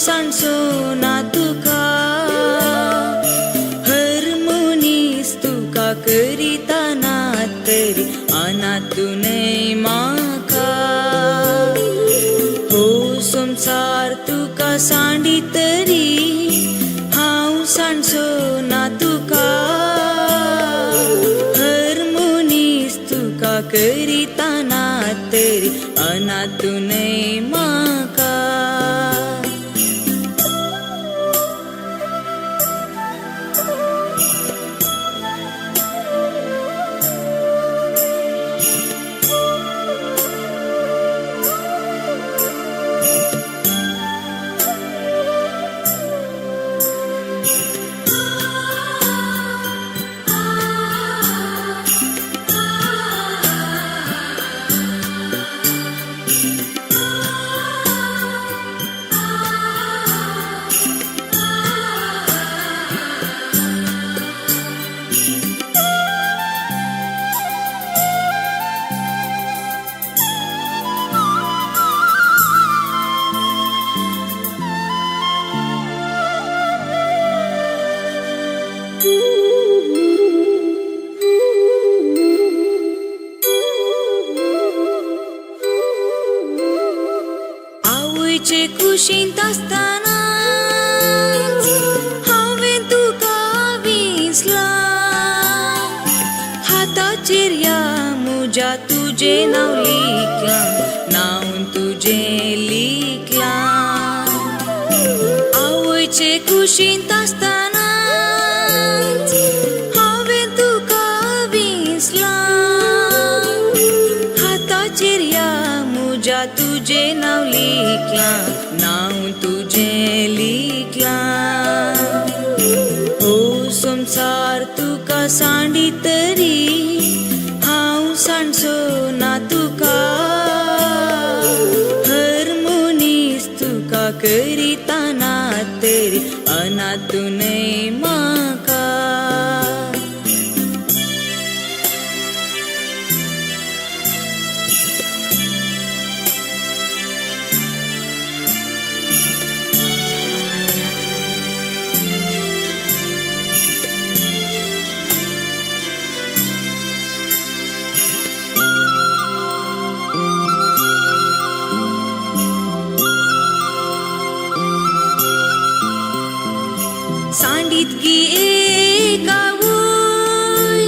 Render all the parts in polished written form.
सांडसो ना तुका हरमोनीस तुका करिता ना तरी अनातूनय म्हाका हो संसार तुका सांडी तरी हांव सांडसो ना तुका हरमोनीस तुका करिता ना तरी अनातूनय म्हाका आवयचे कुशींत आसतना हांवें तुका विसला हाताचेर या म्हज्या तुजें नांव लिखलां नांव तुजें लिखलां आवयचे कुशींत आसतना हांवें तुका विसला हाताचेर या म्हज्या तुजें नांव लिखलां नांव तुजें लिखलां हो संसार तुका सांडी तरी हांव सांडसो ना तुका हरमोनीस तुका करिता ना तरी अनातूनय म्हाका सांडीत गी एक आवय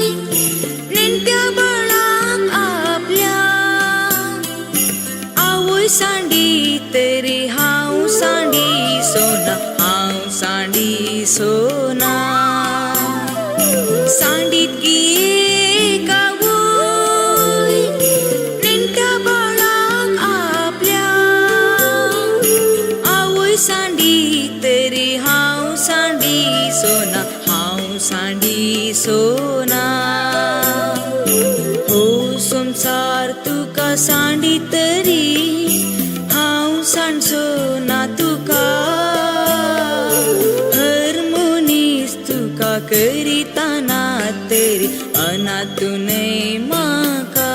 नेणट्या बाळाक आपल्या आवय सांडी तरी हांव सांडी सोना हांव सांडी सोना सांडीत गी एक आवय नेणट्या बाळाक आपल्या आवय सांडी तरी हांव सांडी सोना हांव सांडी सोना हो संसार तुका सांडी तरी हांव सांडसो ना तुका हरमोनीस तुका करिता ना तरी अनातूनय म्हाका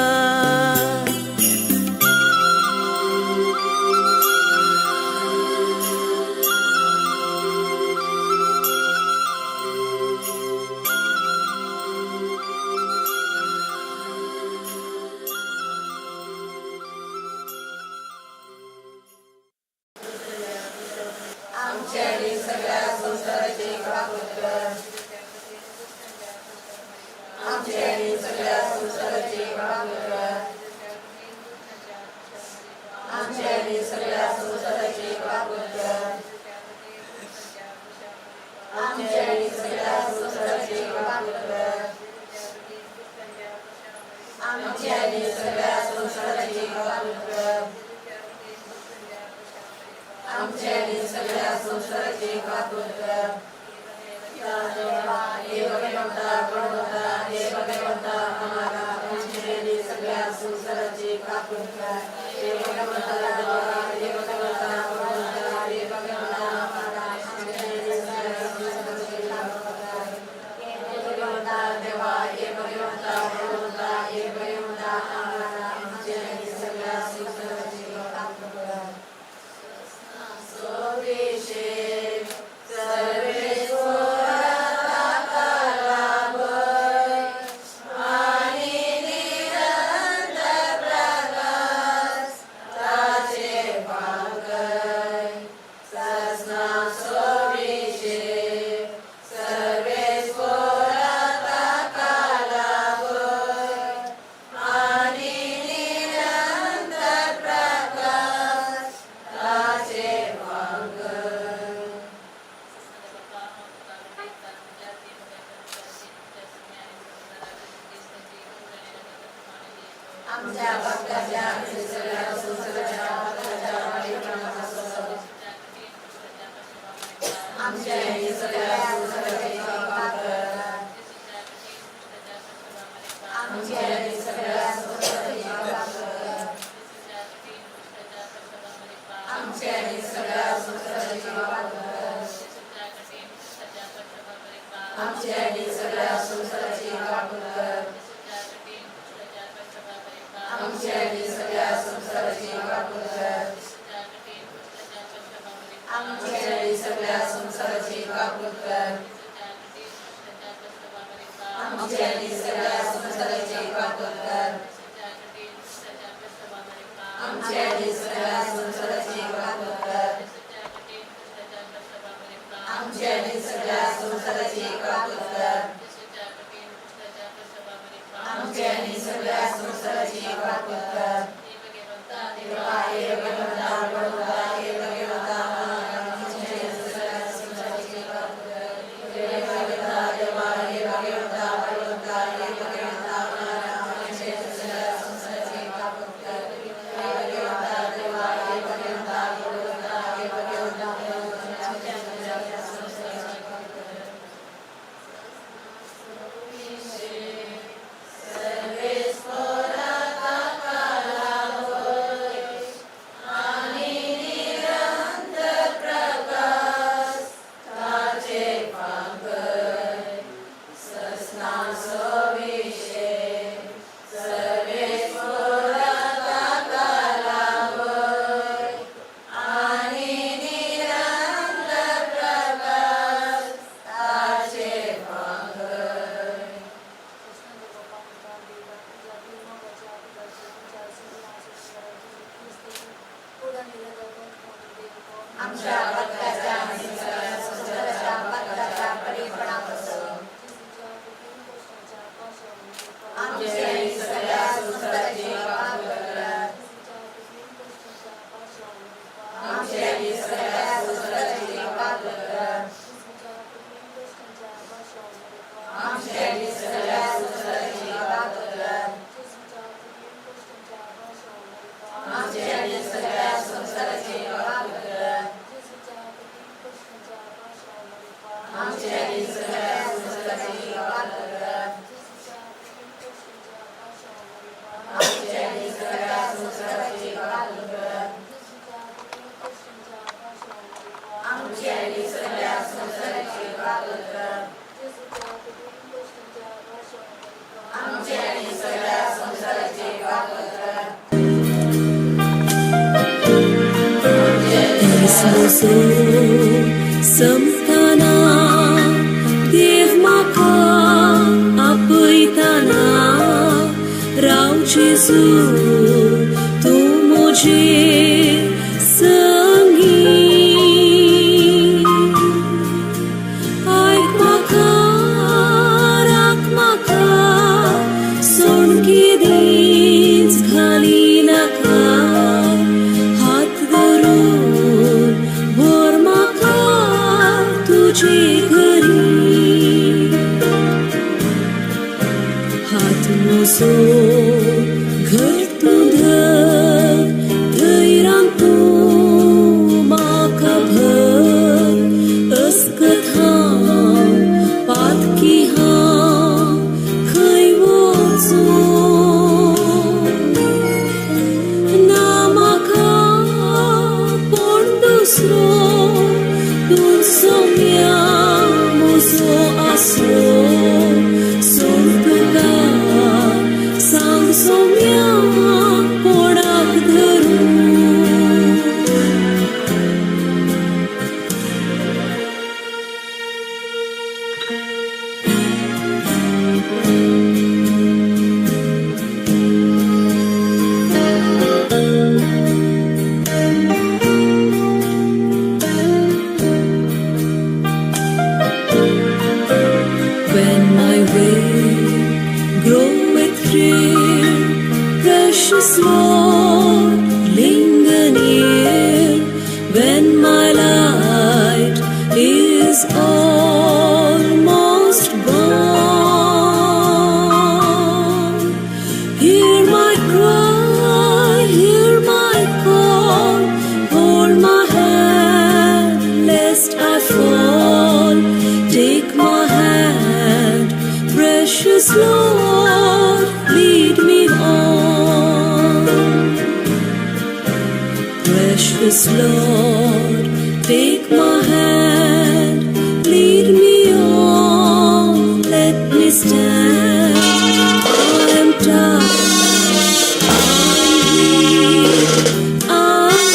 Salvation. Samtana Dev Maka Apaitana Rao Jesu Tu Mujhe Sangi Aik Maka Rak Maka Son Ki Dins Khali Naka Hat Darun Bor Maka तुझे घरी हात मोसो घर तुझं धैरांग तू माका भर अस्कथा पातकी हा खै वचो ना माका कोण दुसरो तूं सोम्या मोसो आसो सोड तुका सांग सोम्या कोणाक धरून When my way groweth drear, precious Lord, linger near. When my light is almost gone, hear my cry. Precious Lord, lead me on. Precious Lord, take my hand, lead me on, let me stand. I am tired, I'm weak, I'm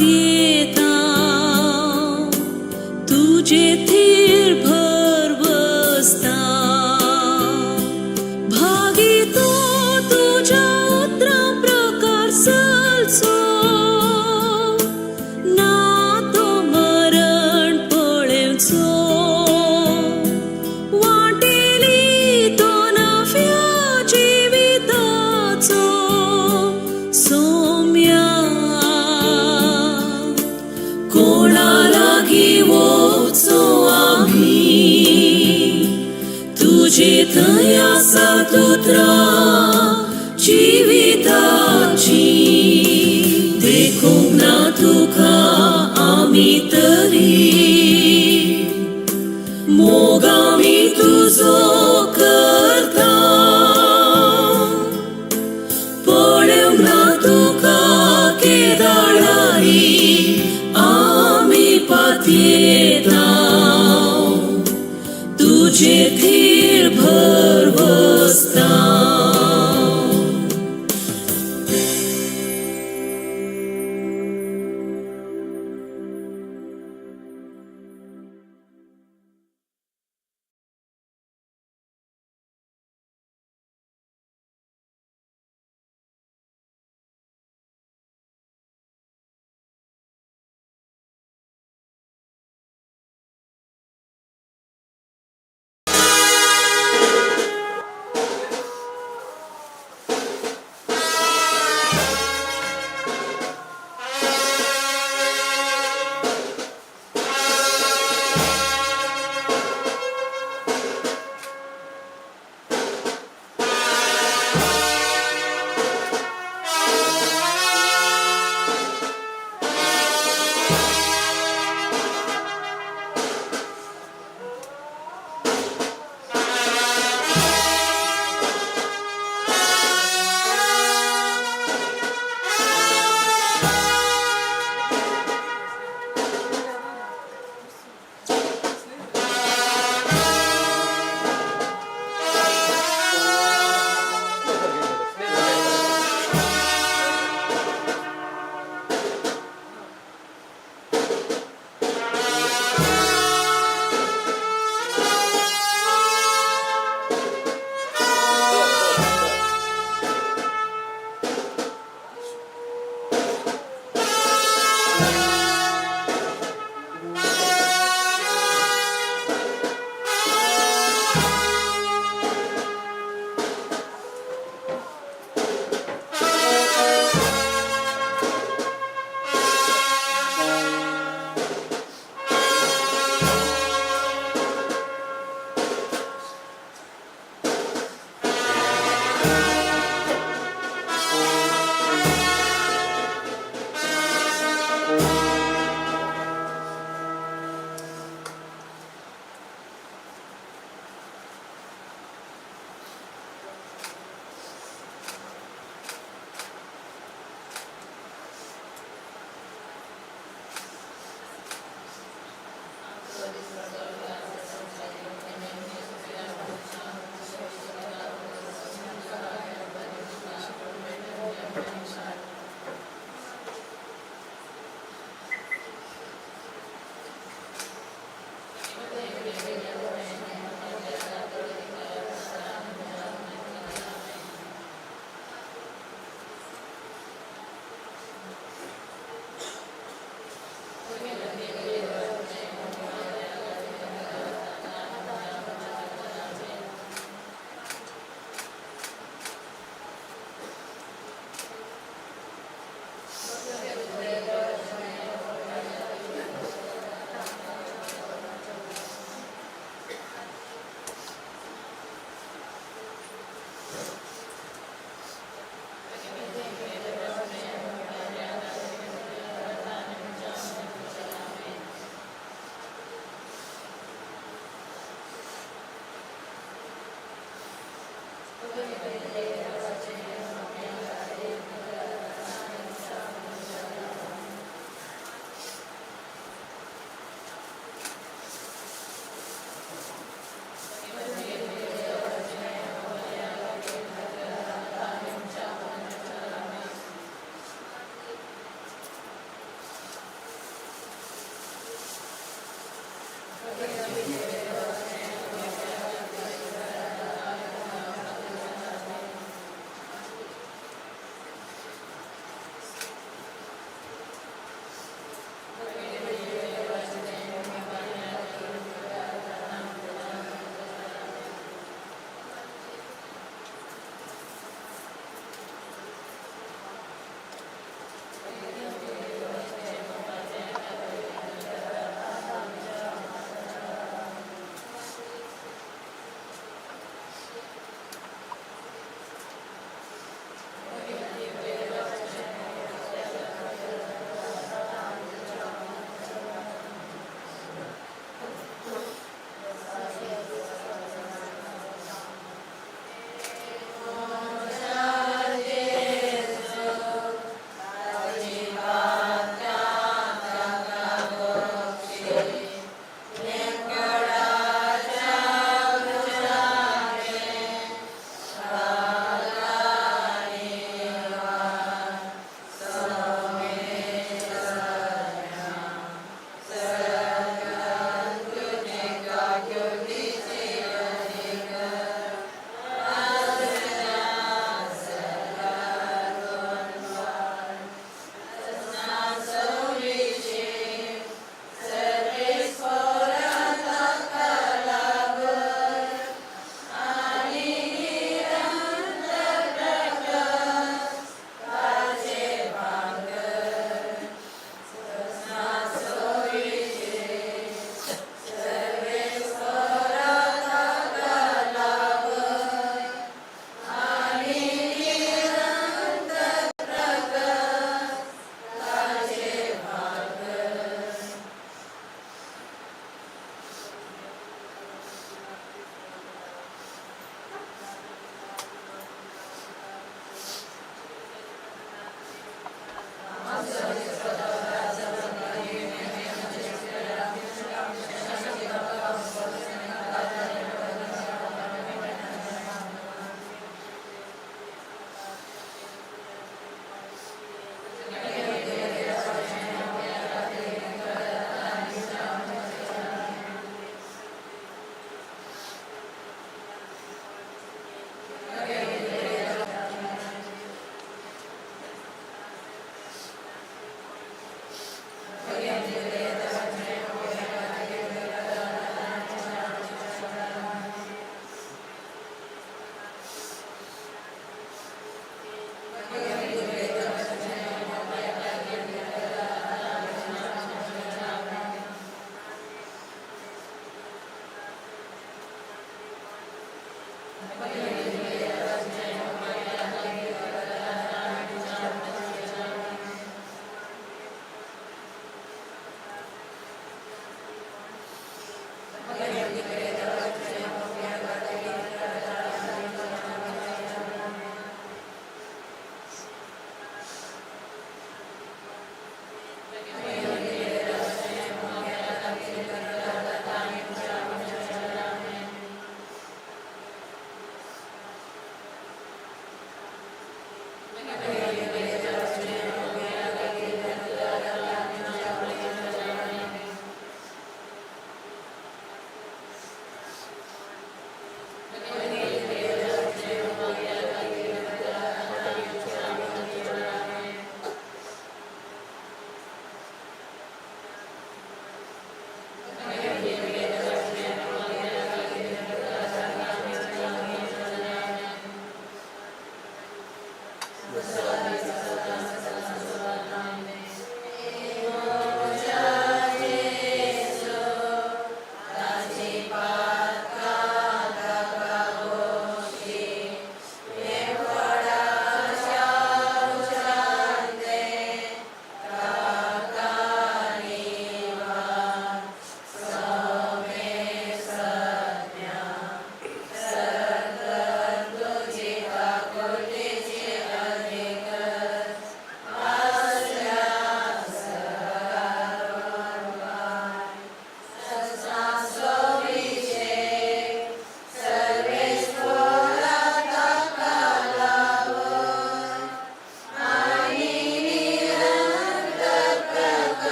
येता तुझे their भर बसता भागितो तुझ्या उतरा प्रकार सलसो ना तो मरण पळेवचो वाटेली तो नव्या जिविताचो सौम्या कोणा लागी वचो आम्ही तुझे थंय आसा उतरा जिविताची देखूंक ना तुका आमी तरी मोग आमी तुजो करता पळोवंक ना तुका केदाळारी आमी पातयेता तुझे थीर भर बसता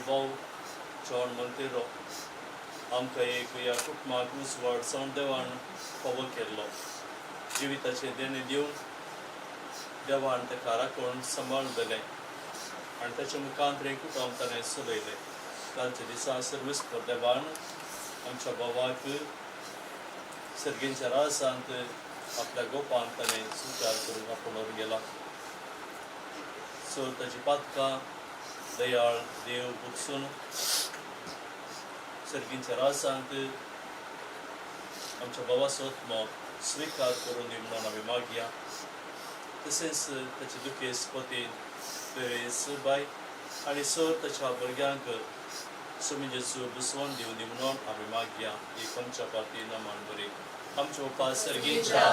भाऊ जॉन मंतेरो आमकां एक ह्या कुटुंबाक उसवाड जावन देवान फावो केल्लो. जिविताचे देणे दिवन देवान ताका राखून सांबाळलें आनी ताच्या मुखांतर एक कुटुंब ताणें चलयलें. कालच्या दिसा सर्वीस फॉर देवान आमच्या भावाक सर्गेच्या रासांत आपल्या गोपान ताणें सुचार करून आपोवन गेला. सो ताची पातकां दयाळ देव बुगसून सर्गींच्या रासांत आमच्या भावाचो आत्मो स्विकार करून दी म्हणून आमी मागया. तशेंच ताचे दुखेस पतीन तेरेस बाय आनी सर ताच्या भुरग्यांक सुमिजेचो बुसवण दिवन दी म्हणून आमी मागया. एक आमच्या पाती नमान बरी आमचे उपाय सर्गींच्या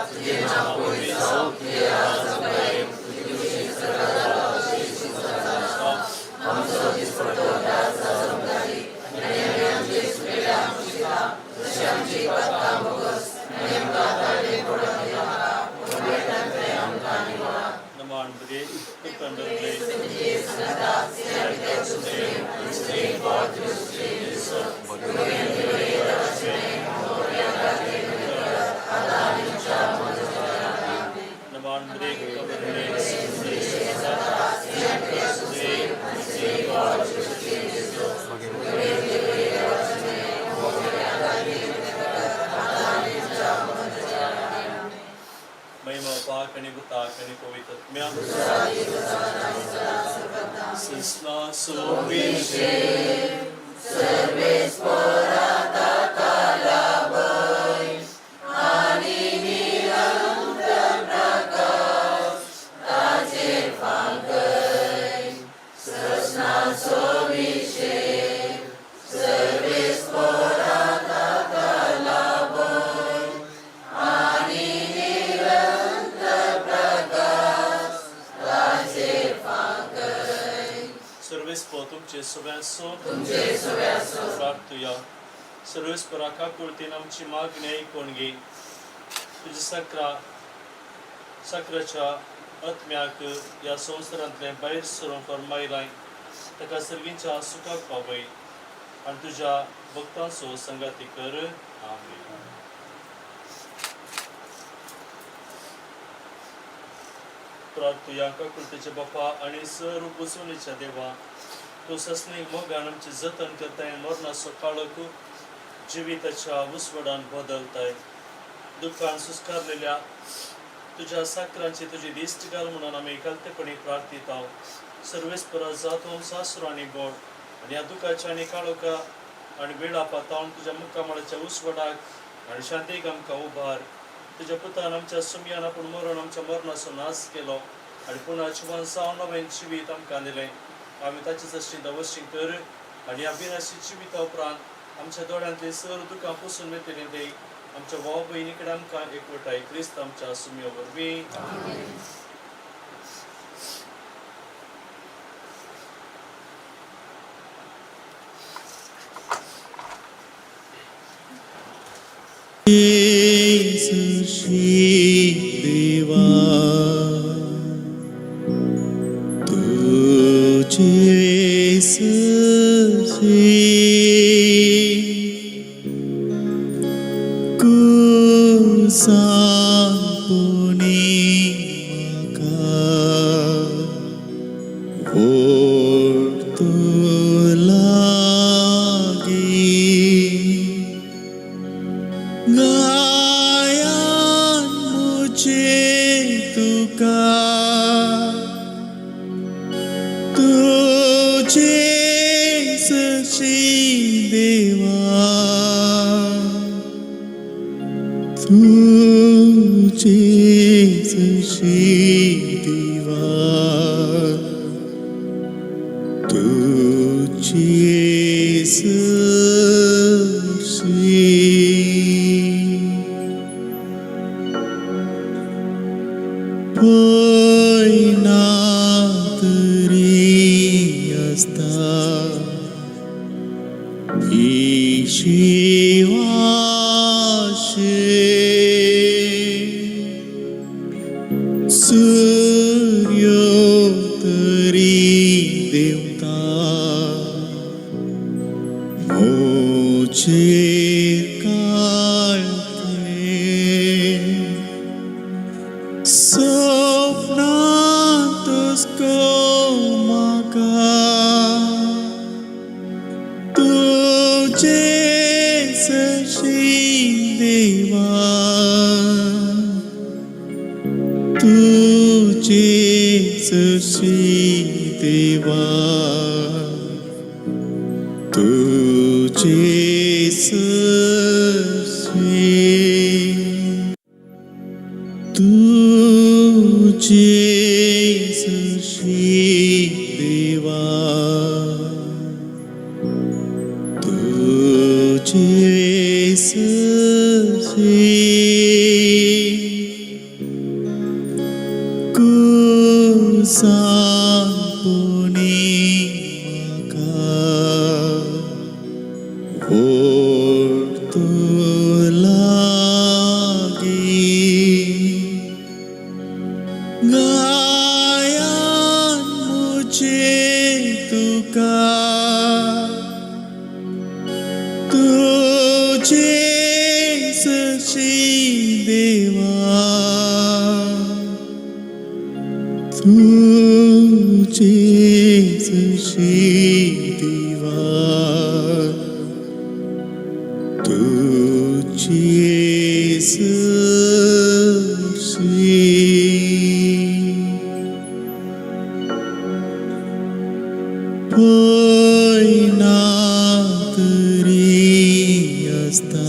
नमान बरी महिमा पाक आणि बुताक आणि पवित्रत्म्या सस्ना सोविशे सर्वेस पराता कालाबय आणि निरंतर प्रकाश ताचे फांकय सस्ना सोविशे सर्वेस पराता कालाबय आणि निरंतर प्रकाश ताचे फांकय सर्वेस्पो तुमचे सगळ्यांचो प्रार्थुया. सर्वेस्पराका कुर्तीन आमची मागणी ऐकून घे. तुझ्या सक्राच्या आत्म्याक ह्या संवसारांतले भायर सरून फरमायलाय ताका सर्गींच्या सुखाक पावय आनी तुज्या भक्तांचो संगाती कर. आमीन. प्रार्थुया काकुलतेचे बापा आणि सर्व बुसवणीच्या देवा तू सस्नीक मोगान आमचे जतन करताय. मरणाचो काळोख जिविताच्या उसवडान बदलताय. दुःखान सुस्कारलेल्या तुझ्या साकरांची तुझी दिश्ट घाल म्हणून आमी घालतेपणी प्रार्थिता. सर्वेस्परा जातो सासरो आनी बोड आनी ह्या दुःखाच्या आनी काळोखा आनी वेळा पातावन तुझ्या मुक्कामाळाच्या उसवडाक आनी शांतीक आमकां उबार. तुझ्या पुतान आमच्या सुमयान आपूण मरण आमच्या मरणाचो नाश केलो आनी पुन्हा जिवन जावन नवें जिवीत आमकां दिलें. आमी ताची जशी दवशी कर आनी ह्या बिनाशी जिविता उपरांत आमच्या दोळ्यांतली सर दुखां पुसून वेतली दी. आमच्या भाव भयणी कडेन आमकां एकवटाय क्रिस्त आमच्या सुमया वरवीं. देवा तुझे ससे कुसापुनी का ओढतो लागे गायान मुझे तुका तुझे सशी देवा तुझे सशी देवा तुझे सशी पैनात रे असता ईशिवाशे सूर्यो तरी देवता मोचे काळते स्वप्नांतच म्हाका तुझे सशी देवा तुझे सशी देवा तुझे सशी तुझे सशी देवा तुझे सशी कुसांपुनी म्हाका ओळखू लागी गायान मुझे तुका तुझे सशी देवा तुझे सशी देवा तुझे सशी पयना तरी आसता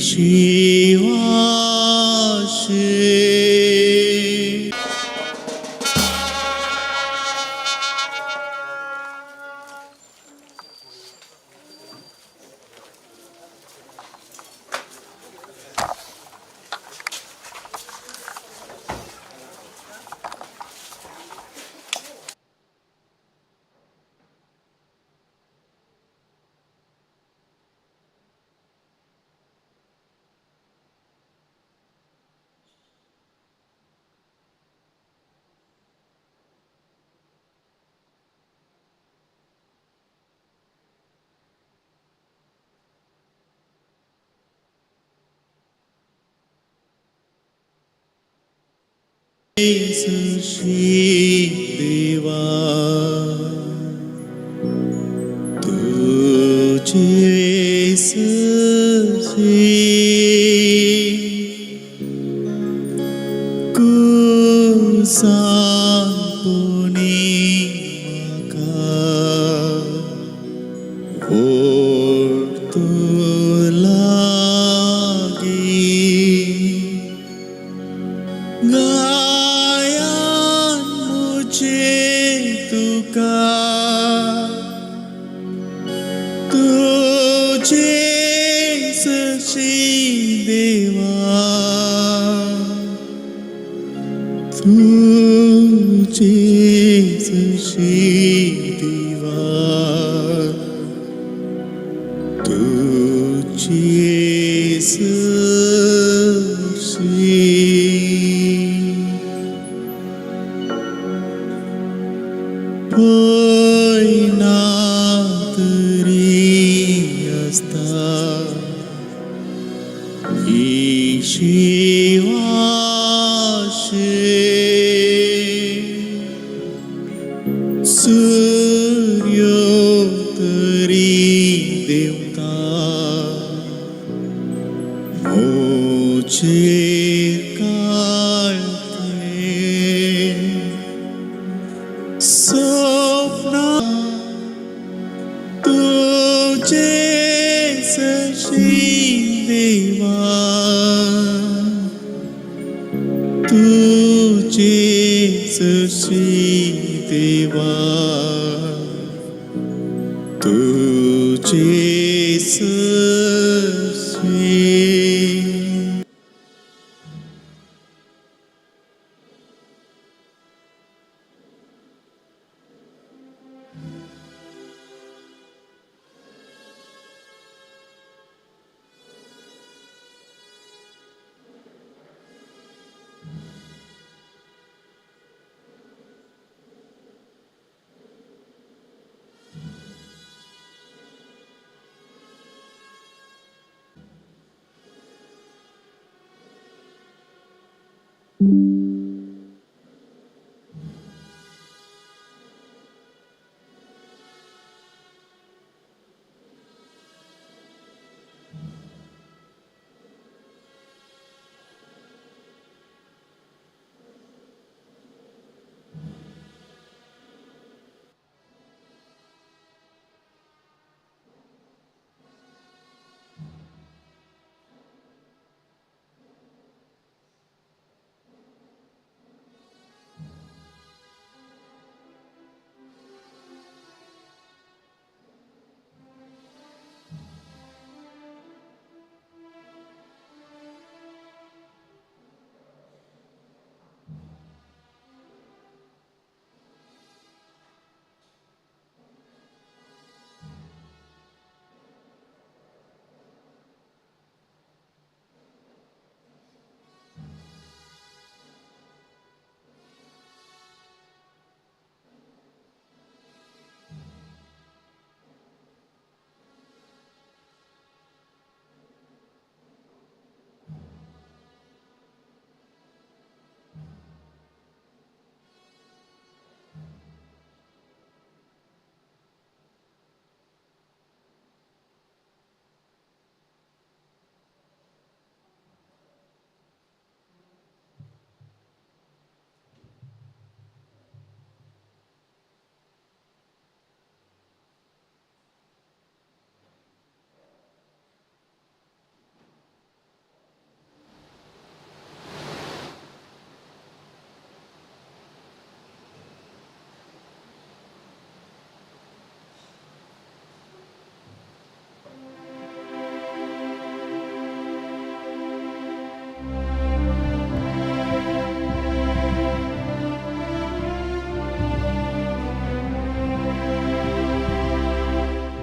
शिवाशे सशी देवा तुझे सशी कुसांपुनी म्हाका ओळखू लागी गायान मुझे तुका तुझे सशी देवा तुझे सशी देवा तुझे सशी पयना तरी आसता शिवाशे सूर्य तरी देवता मोचे काळते स्वप्ना तुझे सशी देवा तुझे सशी देवा तुझे सशी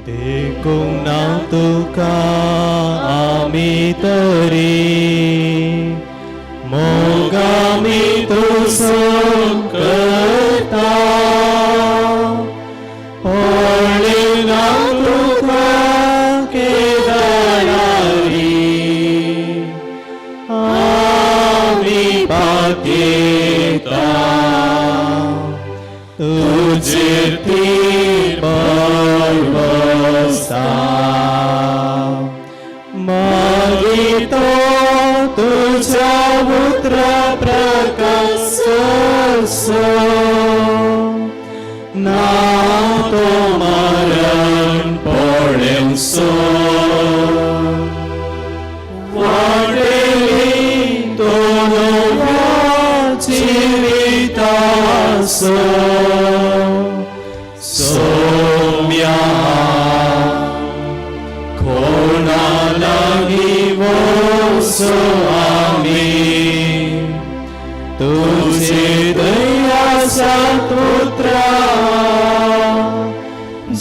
देखूंक ना तुका आमी तरी मोग आमी तुजो करता पळय ना तुका केदारारी आमी पातयेता तुजेर ती बळवसा मागितो तुझ्या पुत्र प्रकाश ना तो मरण पडेवसो वाटेली तो नव्या जिवितासो सोम्या कोणा लागी वचो आमी तुझे दयाचा पुत्रा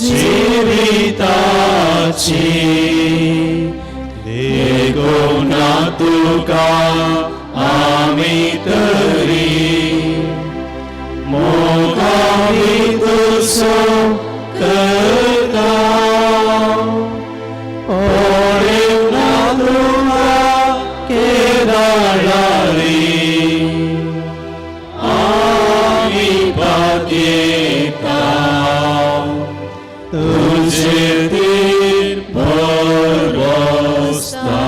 जिविताची देखूंक ना तुका आमी तरी मोग आमी तुजो करता पळय ना तुका केदारारी आमी पातयेता तुजेर तीर बसता.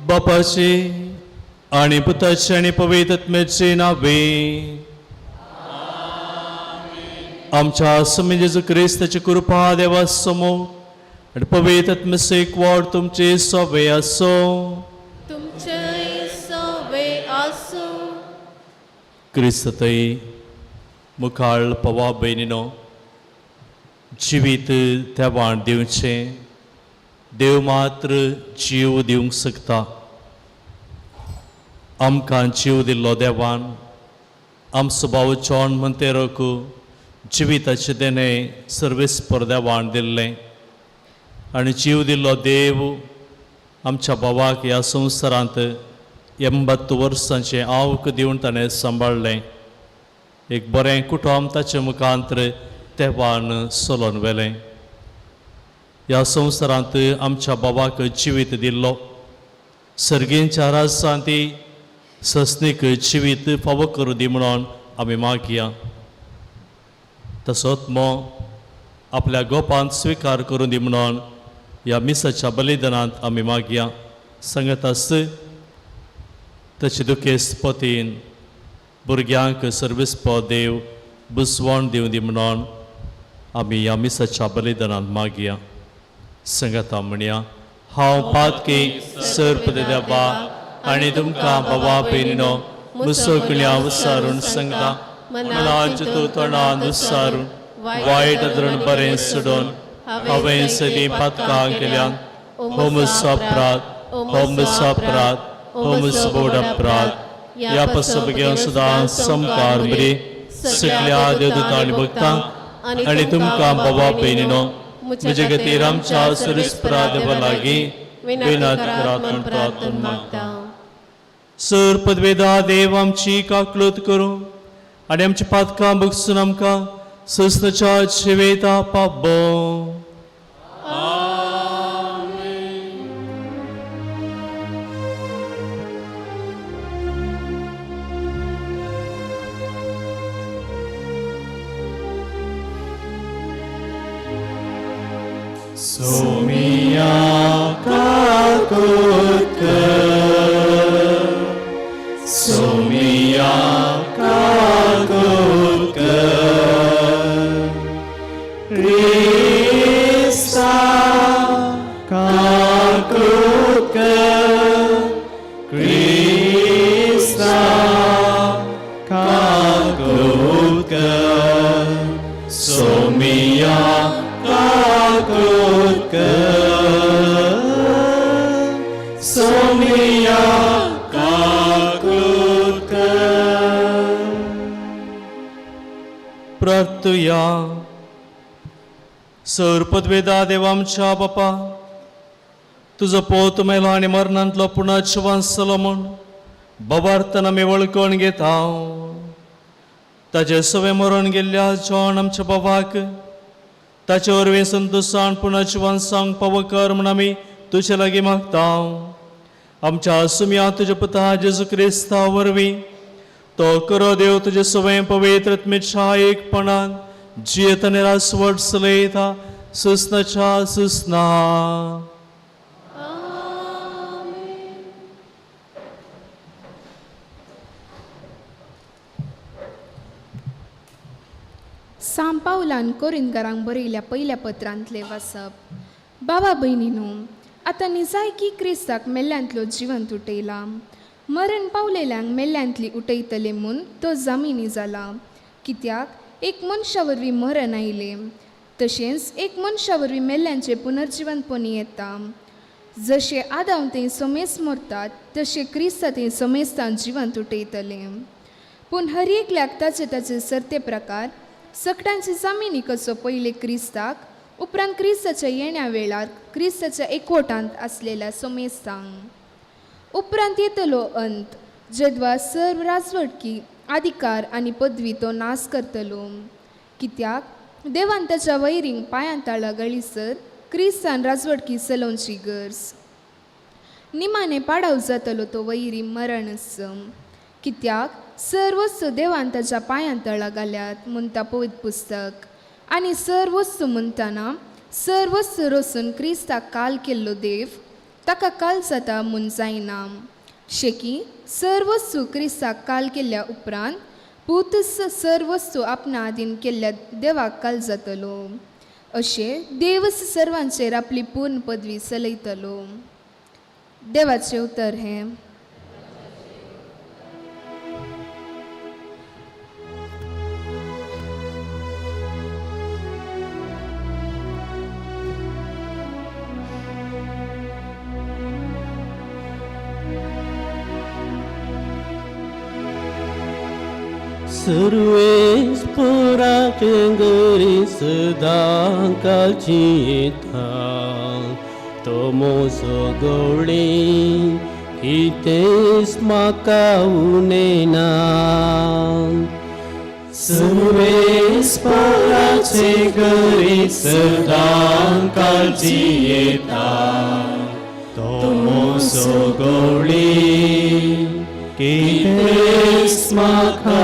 बापाचे आणि पुताचे आणि पवित्र आत्म्याचे नावे आमच्या स्वामी जेजू ख्रिस्ताची कृपा देवा समोर आणि पवित्र आत्म्याचे एकवाड तुमचे सवे असो. तुमचे सवे आसो. क्रिस्ततय मुखाळ पवा बहिणीनो जिवीत त्या वाण दिवचे देव मात्र जीव दिवंक शकता. आमकां जीव दिल्लो देवान आमचो भाव जॉन मोंतेरोक जिविताचे देणे सर्वीस पर देवान दिल्लें आनी जीव दिल्लो देव आमच्या भावाक ह्या संवसारांत 80 वर्सांचे आवक दिवन ताणें सांबाळलें. एक बरें कुटुंब ताचे मुखांतर देवान चलोवन व्हेलें. ह्या संवसारांत आमच्या भावाक जिवीत दिल्लो सर्गेंच्या राजसांती सस्नीक जिवीत फावो करूं दी म्हणून आमी मागया. तसोच आपल्या गोपांत स्विकार करूं दी म्हणून ह्या मिसाच्या बलिदानांत आमी मागया. सांगत आस ताचे दुखेस्त पतीन भुरग्यांक सर्विस्पो देव बुसवण दिवं दी म्हणून आमी ह्या मिसाच्या बलिदानांत मागया. सांगता म्हणया हांव पातकी सर्प देवा आनी तुमकां बाबा भयणीनो मुसोकळ्या उसारून सांगता मनाचे तूं तोंडान उसारून वायट धरण बरें सोडून हांवें सदी पातकां केल्यान हो म्हजो अपराध हो म्हजो अपराध हो म्हजो व्हड अपराध. ह्या पसबग्यांक सुद्दां समकार बरी सगळ्या देवदूतां आनी भक्तांक आनी तुमकां बाबा भयणीनो म्हजे खातीर आमच्या सुरिस्परा देवा लागीं विनंती करात म्हूण प्रार्थना मागता. सर पदवेदा देव आमची काकलूत करूं आनी आमची पातकां बगसून आमकां सस्ताच्या जिवेता पाबो. सोमिया काकूत सोमिया काकूत क्रिस्ता काकूत क्रिस्ता काकूत सोमिया काकूत सोमिया काकूत प्रार्थया. सर्पद्वेदा देव आमच्या बापा, तुझो पोत मेलो आनी मरणांतलो पुन्हा जिवंत म्हूण बाबार्थना आमी वळखून घेता. ताचे सवे मरण गेल्ल्या जॉन आमच्या बाबाक ताचे वरवीं संतोशान पुन्हा जिवन सांग पवकर म्हूण आमी तुजे लागीं मागता. आमच्या सुम्या तुज्या पुता जेजू क्रिस्ता वरवीं तो करो देव तुजे सवे पवित्र आत्मेच्या एकपणान जियेत आनी रासवट चलयता सुस्नाच्या सुस्ना. सांत पावलान कोरिंथकारांक बरयल्या पयल्या पत्रांतले वाचप. बाबा भयणीनो, आतां निजाय की क्रिस्ताक मेल्ल्यांतलो जिवंत उठयला. मरण पावलेल्यांक मेल्ल्यांतली उठयतले म्हूण तो जामिनी जाला. कित्याक एक मनशा वरवीं मरण आयलें, तशेंच एक मनशा वरवीं मेल्ल्यांचे पुनर्जिवंतपणी येता. जशे आदाम ते समेस मरतात तशे क्रिस्त ते समेस्तान जिवंत उठयतले. पूण हर एकल्याक ताचे ताचे सर्ते प्रकार सकटांची जामिनी कसो पयले क्रिस्ताक, उपरांत क्रिस्ताच्या येण्या वेळार क्रिस्ताच्या एकवटांत आसलेल्या समेस्तांक. उपरांत येतलो अंत, जेद्वा सर्व राजवटकी अधिकार आनी पदवी तो नाश करतलो. कित्याक देवान ताच्या वैरींक पांयां ताळा गळीसर क्रिस्तान राजवटकी चलोवची गरज. निमाणे पाडाव जातलो तो वैरी मरणच. कित्याक सर्व वस्तू देवान ताच्या पांयां तळा घाल्यात म्हणटा पवित्र पुस्तक. आनी सर्व वस्तू म्हणटाना सर्व वस्तू रचून क्रिस्ताक काल केल्लो देव ताका काल जाता म्हूण जायना. शेकी सर्व वस्तू क्रिस्ताक काल केल्ल्या उपरांत पूत सर्व वस्तू आपणा आदीन केल्ल्या देवाक काल जातलो. अशें देवच सर्वांचेर आपली पूर्ण पदवी चलयतलो. देवाचें उतर हें. सर्वेस्पराचे घरी सदां कालची येता. तो मोसो गवळी कितेंच म्हाका उणेना. सर्वेस्पराचे घरी सदां कालची येता. तो मोसो गवळी कितेंच म्हाका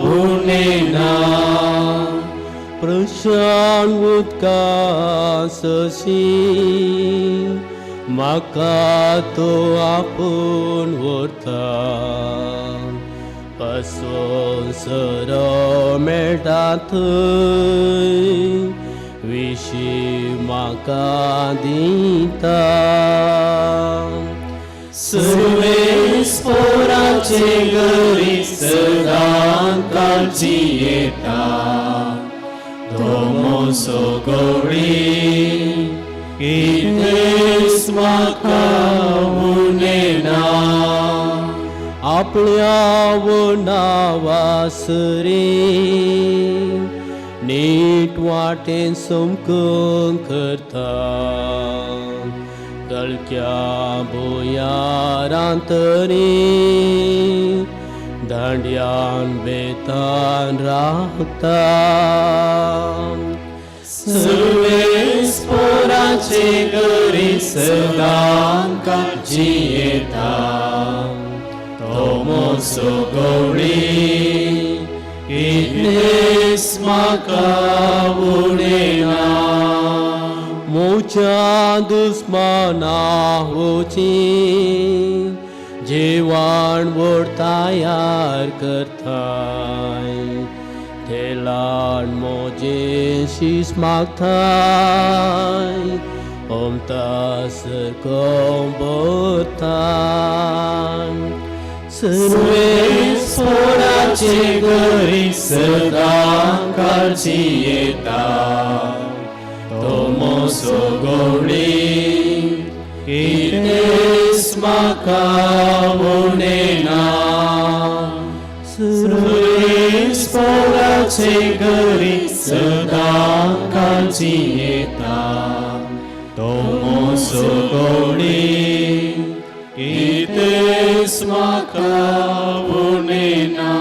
उणेना. प्रशांत उदका सशी म्हाका तो आपूण व्हरता. पासून सरो मेळटा थंय विशी म्हाका दिता. सर्वेस्पराचे घरी सदां कालची येता. तो मोसो गवळी कितेंच म्हाका उणेना. आपल्या नावासरी नीट वाटेन समकून करता. दळक्या भुयारांत तरी दांड्यान बेतान रावता. सर्वेस्पराचे घरी सदां कालची येता. तो मोसो गवळी कितेंच म्हाका उणेना. मोच्या दुस्माना होची जेवण वर तयार करताय. थेलान मोजे शीस मागताय. ओमतास कोंबताय. सर्वेस्पराचे घरी सदां कालची येता. तो मोसो गवळी कितेंच म्हाका उणेना. सर्वेस्पराचे सर्वेस्पराचे घरी सदां काळजी येता तो मोसो गोडी कितेंच म्हाका उणेना.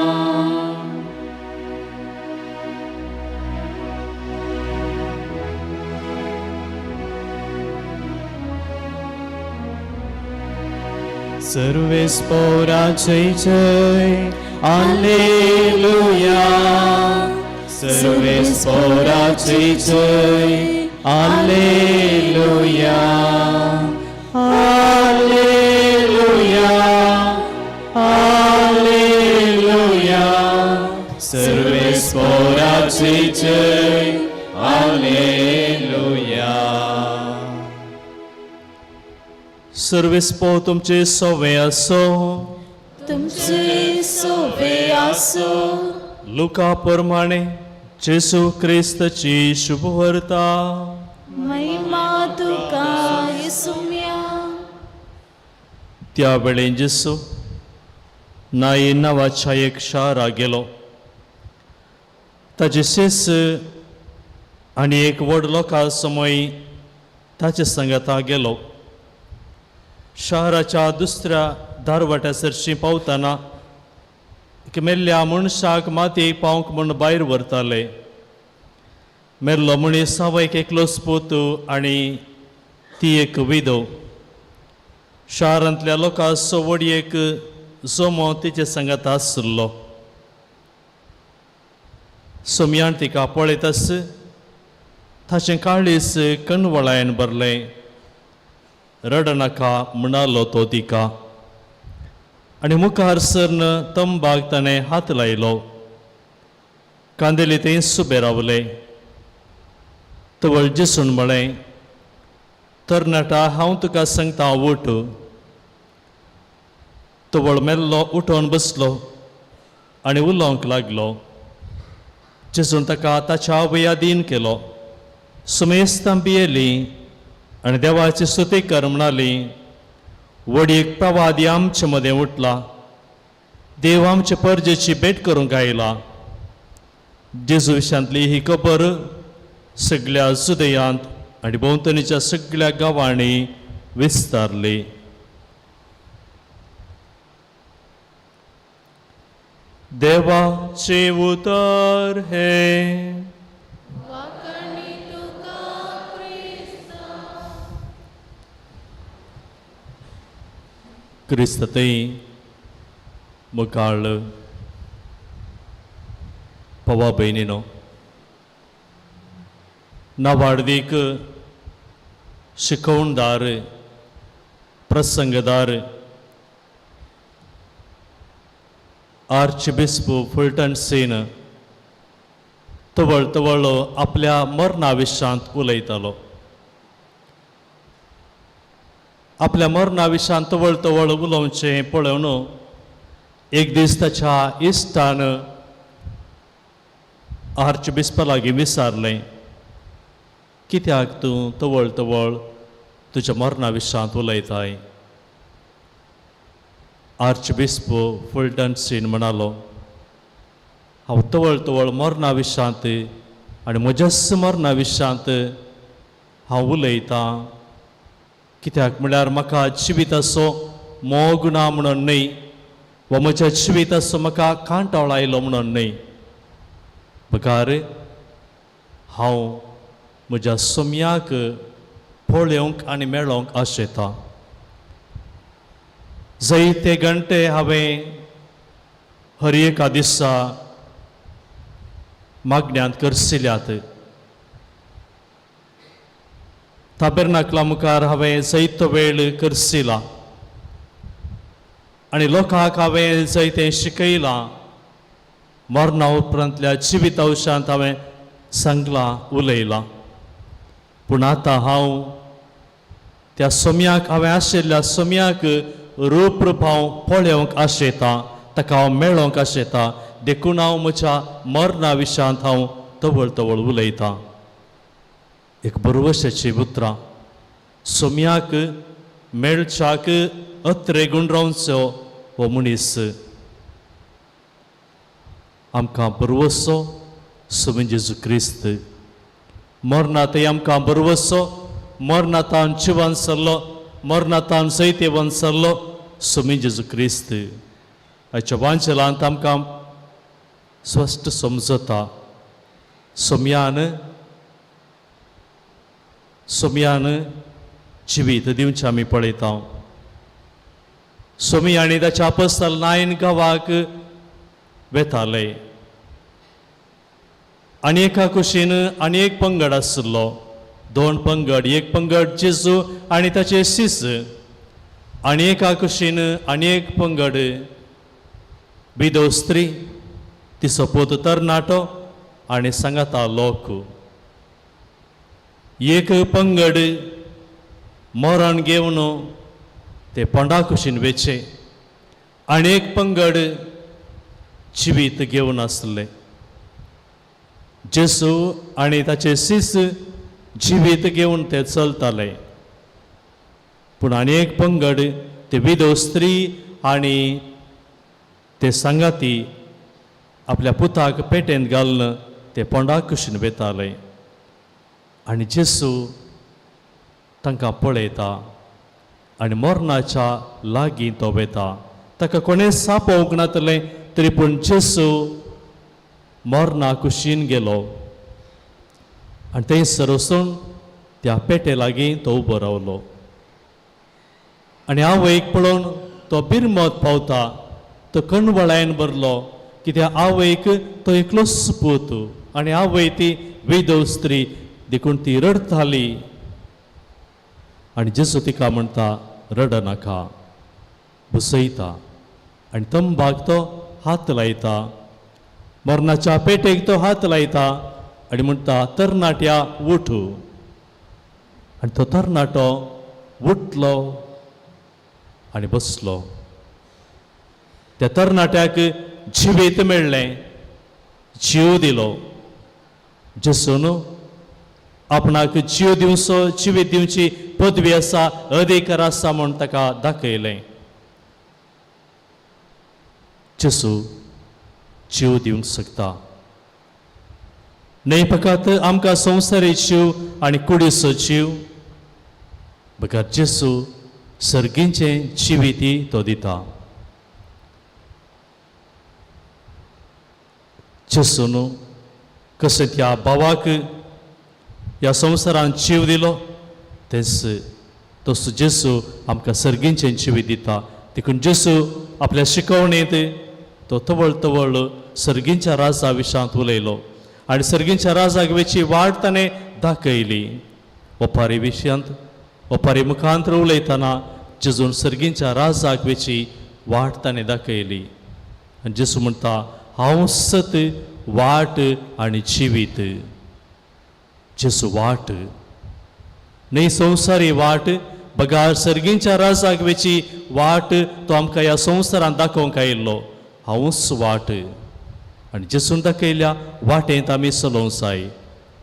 सर्वेस्पराचे जय Alleluia, सर्वेस्पराचे जय Alleluia, Alleluia, Alleluia, सर्वेस्पराचे जय Alleluia. सर्वेस्पो तुमचे सवे असो. तुमचे सोबे आसो. लुका प्रमाणे जेसू ख्रिस्तची शुभ वार्ता. महिमा तुका येसुम्या. त्या वेळेन जेसू नाई नांवाच्या एक शारा गेलो. ताचे शेस आनी एक व्हड लोका समोय ताचे संगता गेलो. शाराच्या दुसऱ्या दारवाट्यासरशी पावतना एक मेल्ल्या मनशाक मातयेक पावंक म्हूण भायर व्हरताले. मेल्लो मनीस हांवें एकलोच पोतू आनी ती एक विधो. शारांतल्या लोकां सोवडयेक जोमो तिचे संगत आसलो. सोमयान तिका पळयतास ताचें काळीस कणवळायन भरलें. रडनाका म्हणालो तो तिका आनी मुखार सरन तंबाक ताणें हात लायलो. कांदेले थंय सुबे रावले. तवळ जेसून म्हळें, तरणाटा हांव तुका सांगता उठ. तवळ मेल्लो उठोन बसलो आनी उलोवंक लागलो. जेसून ताका ताच्या आवय अधीन केलो. सुमेस्तां पियेली आनी देवाची स्तुती कर म्हणाली. व्हड एक प्रवादी आमचे मदें उठला. देव आमचे परजेची भेट करूंक आयला. जेजू विशयांतली ही खबर सगळ्या जुदेयांत आनी भोंवतणीच्या सगळ्या गांवांनी विस्तारली. देवाचे उतर हे. क्रिस्ततय मुखाळ पवा भयणीनो, नावाडवीक शिकवणदार, प्रसंगदार आर्चबिस्प फुलटन सेन तवळ तवळ आपल्या मरणाविशांत उलयतालो. आपल्या मरणाविशांत तवळ तवळ उलोवचें पळोवन एक दीस ताच्या इश्टान आर्चबिस्पा लागीं विचारलें, कित्याक तूं तवळ तवळ तुज्या मरणाविशांत उलयताय? आर्चबिस्प फुलटन सेन म्हणालो, हांव तवळ तवळ मरणाविशांत आनी म्हज्याच मरणाविशांत हांव उलयतां. कित्याक म्हळ्यार म्हाका जिविताचो मोग ना म्हणून न्हय, वा म्हज्या जिविताचो म्हाका कांटाळ आयलो म्हणून न्हय, बकार हांव म्हज्या सोम्याक पळोवंक आनी मेळोवंक आशेतां. जायते घंटे हांवें हर एका दिसा मागण्यांत करसिल्यात. ताबेर्नाकला मुखार हांवें जायतो वेळ करसिला आनी लोकांक हांवें जायतें शिकयलां. मरणा उपरांतल्या जिवितावशांत हांवें सांगलां, उलयलां. पूण आतां हांव त्या सोम्याक, हांवें आशिल्ल्या सोम्याक रूप प्रभाव पळोवंक आशेतां, ताका हांव मेळोवंक आशेतां. देखून हांव म्हज्या मरणा विशांत हांव तवळ तवळ उलयतां. एक बरवशाची उतरां सोम्याक मेळच्याक अत्रे गुण रावचो हो मनीस. आमकां बरोवसो सुमी जेजू क्रिस्त मरणांतय आमकां बरोवसो मरणांतान जिवन सरलो मरणांतान जैतेवन सरलो सुमी जेजू क्रिस्त आयच्या वांचलांत आमकां स्पश्ट समजता सोम्यान जिवीत दिवचें आमी पळयता सोमी आनी ताच्या आपोस्तल 9 गांवांक वेताले आनी एका कुशीन आनी एक पंगड आसलो 2 पंगड एक पंगड जेजू आनी ताचे शिस आनी एका कुशीन आनी एक पंगड विधव स्त्री तिचो पोत तरणाटो आनी सांगाता लोक एक पंगड मरण घेवन ते पोंडा कुशीन वेचे आनी एक पंगड जिवीत घेवन आसले जेजू आनी ताचे शिस जिवीत घेवन ते चलताले पूण आनी एक पंगड ते विधव स्त्री आनी ते सांगाती आपल्या पुताक पेटेन घालून ते पोंडा कुशीन वेताले आनी जेजू तांकां पळयता आनी मरणाच्या लागीं तो वेता ताका कोणें सापोवंक नातलें तरी पूण जेजू मरणा कुशीन गेलो आनी थंयसर वचून त्या पेटे लागीं तो उबो रावलो आनी आवयक पळोवन तो बिरमत पावता तो कणवळ्यान भरलो कित्याक आवयक तो एकलोच पूत आनी आवय ती विधव स्त्री देखून ती रडताली आनी जेजू तिका म्हणटा रडनाका बुसयता आनी तंबाक तो हात लायता मरणाच्या पेटेक तो हात लायता आनी म्हणटा तरणाट्या उठ आनी तो तरणाटो उठलो आनी बसलो त्या तरणाट्याक जिवीत मेळ्ळें जीव दिलो जेजून आपणाक जीव दिवचो जिवीत दिवची पदवी आसा अधिकार आसा म्हूण ताका दाखयलें जेजू जीव दिवंक शकता न्हय फकत आमकां संवसारी जीव आनी कुडीचो जीव बगर जेजू सर्गींचें जिवीती तो दिता जेजून कशें त्या भावाक ह्या संवसारांत जीव दिलो तेच तसो जेजू आमकां सर्गींचें जिवीत दिता देखून जेजू आपल्या शिकवणेंत तो तवळ तवळ सर्गींच्या राजा विशयांत उलयलो आनी सर्गींच्या राजाक वेची वाट ताणें दाखयली ओपारी विशयांत ओपारी मुखांतर उलयतना जेजून सर्गींच्या राजाक वेची वाट ताणें दाखयली आनी जेजू म्हणटा हांव सत वाट आनी जिवीत जेजू वाट न्हय संवसारी वाट बगार सर्गींच्या राजाक वेची वाट तो आमकां ह्या संवसारांत दाखोवंक आयिल्लो हांवूच वाट आनी जेजून दाखयल्या वाटेंत आमी चलोवंक जाय